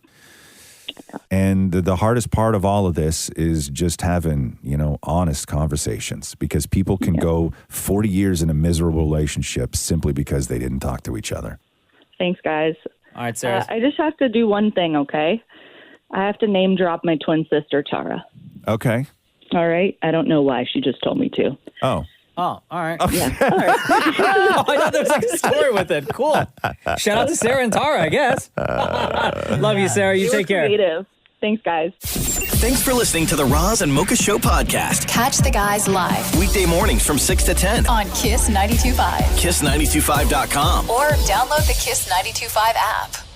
And the hardest part of all of this is just having, honest conversations, because people can go 40 years in a miserable relationship simply because they didn't talk to each other. Thanks, guys. All right, Sarah. I just have to do one thing, okay? I have to name drop my twin sister, Tara. Okay. All right? I don't know why. She just told me to. Oh. Oh, all right. Yeah. All right. I thought there was like a story with it. Cool. Shout out to Sarah and Tara, I guess. Love you, Sarah. You take care. Creative. Thanks, guys. Thanks for listening to the Roz and Mocha Show podcast. Catch the guys live Weekday mornings from 6 to 10 on Kiss 92.5. KISS925.com. Or download the Kiss 92.5 app.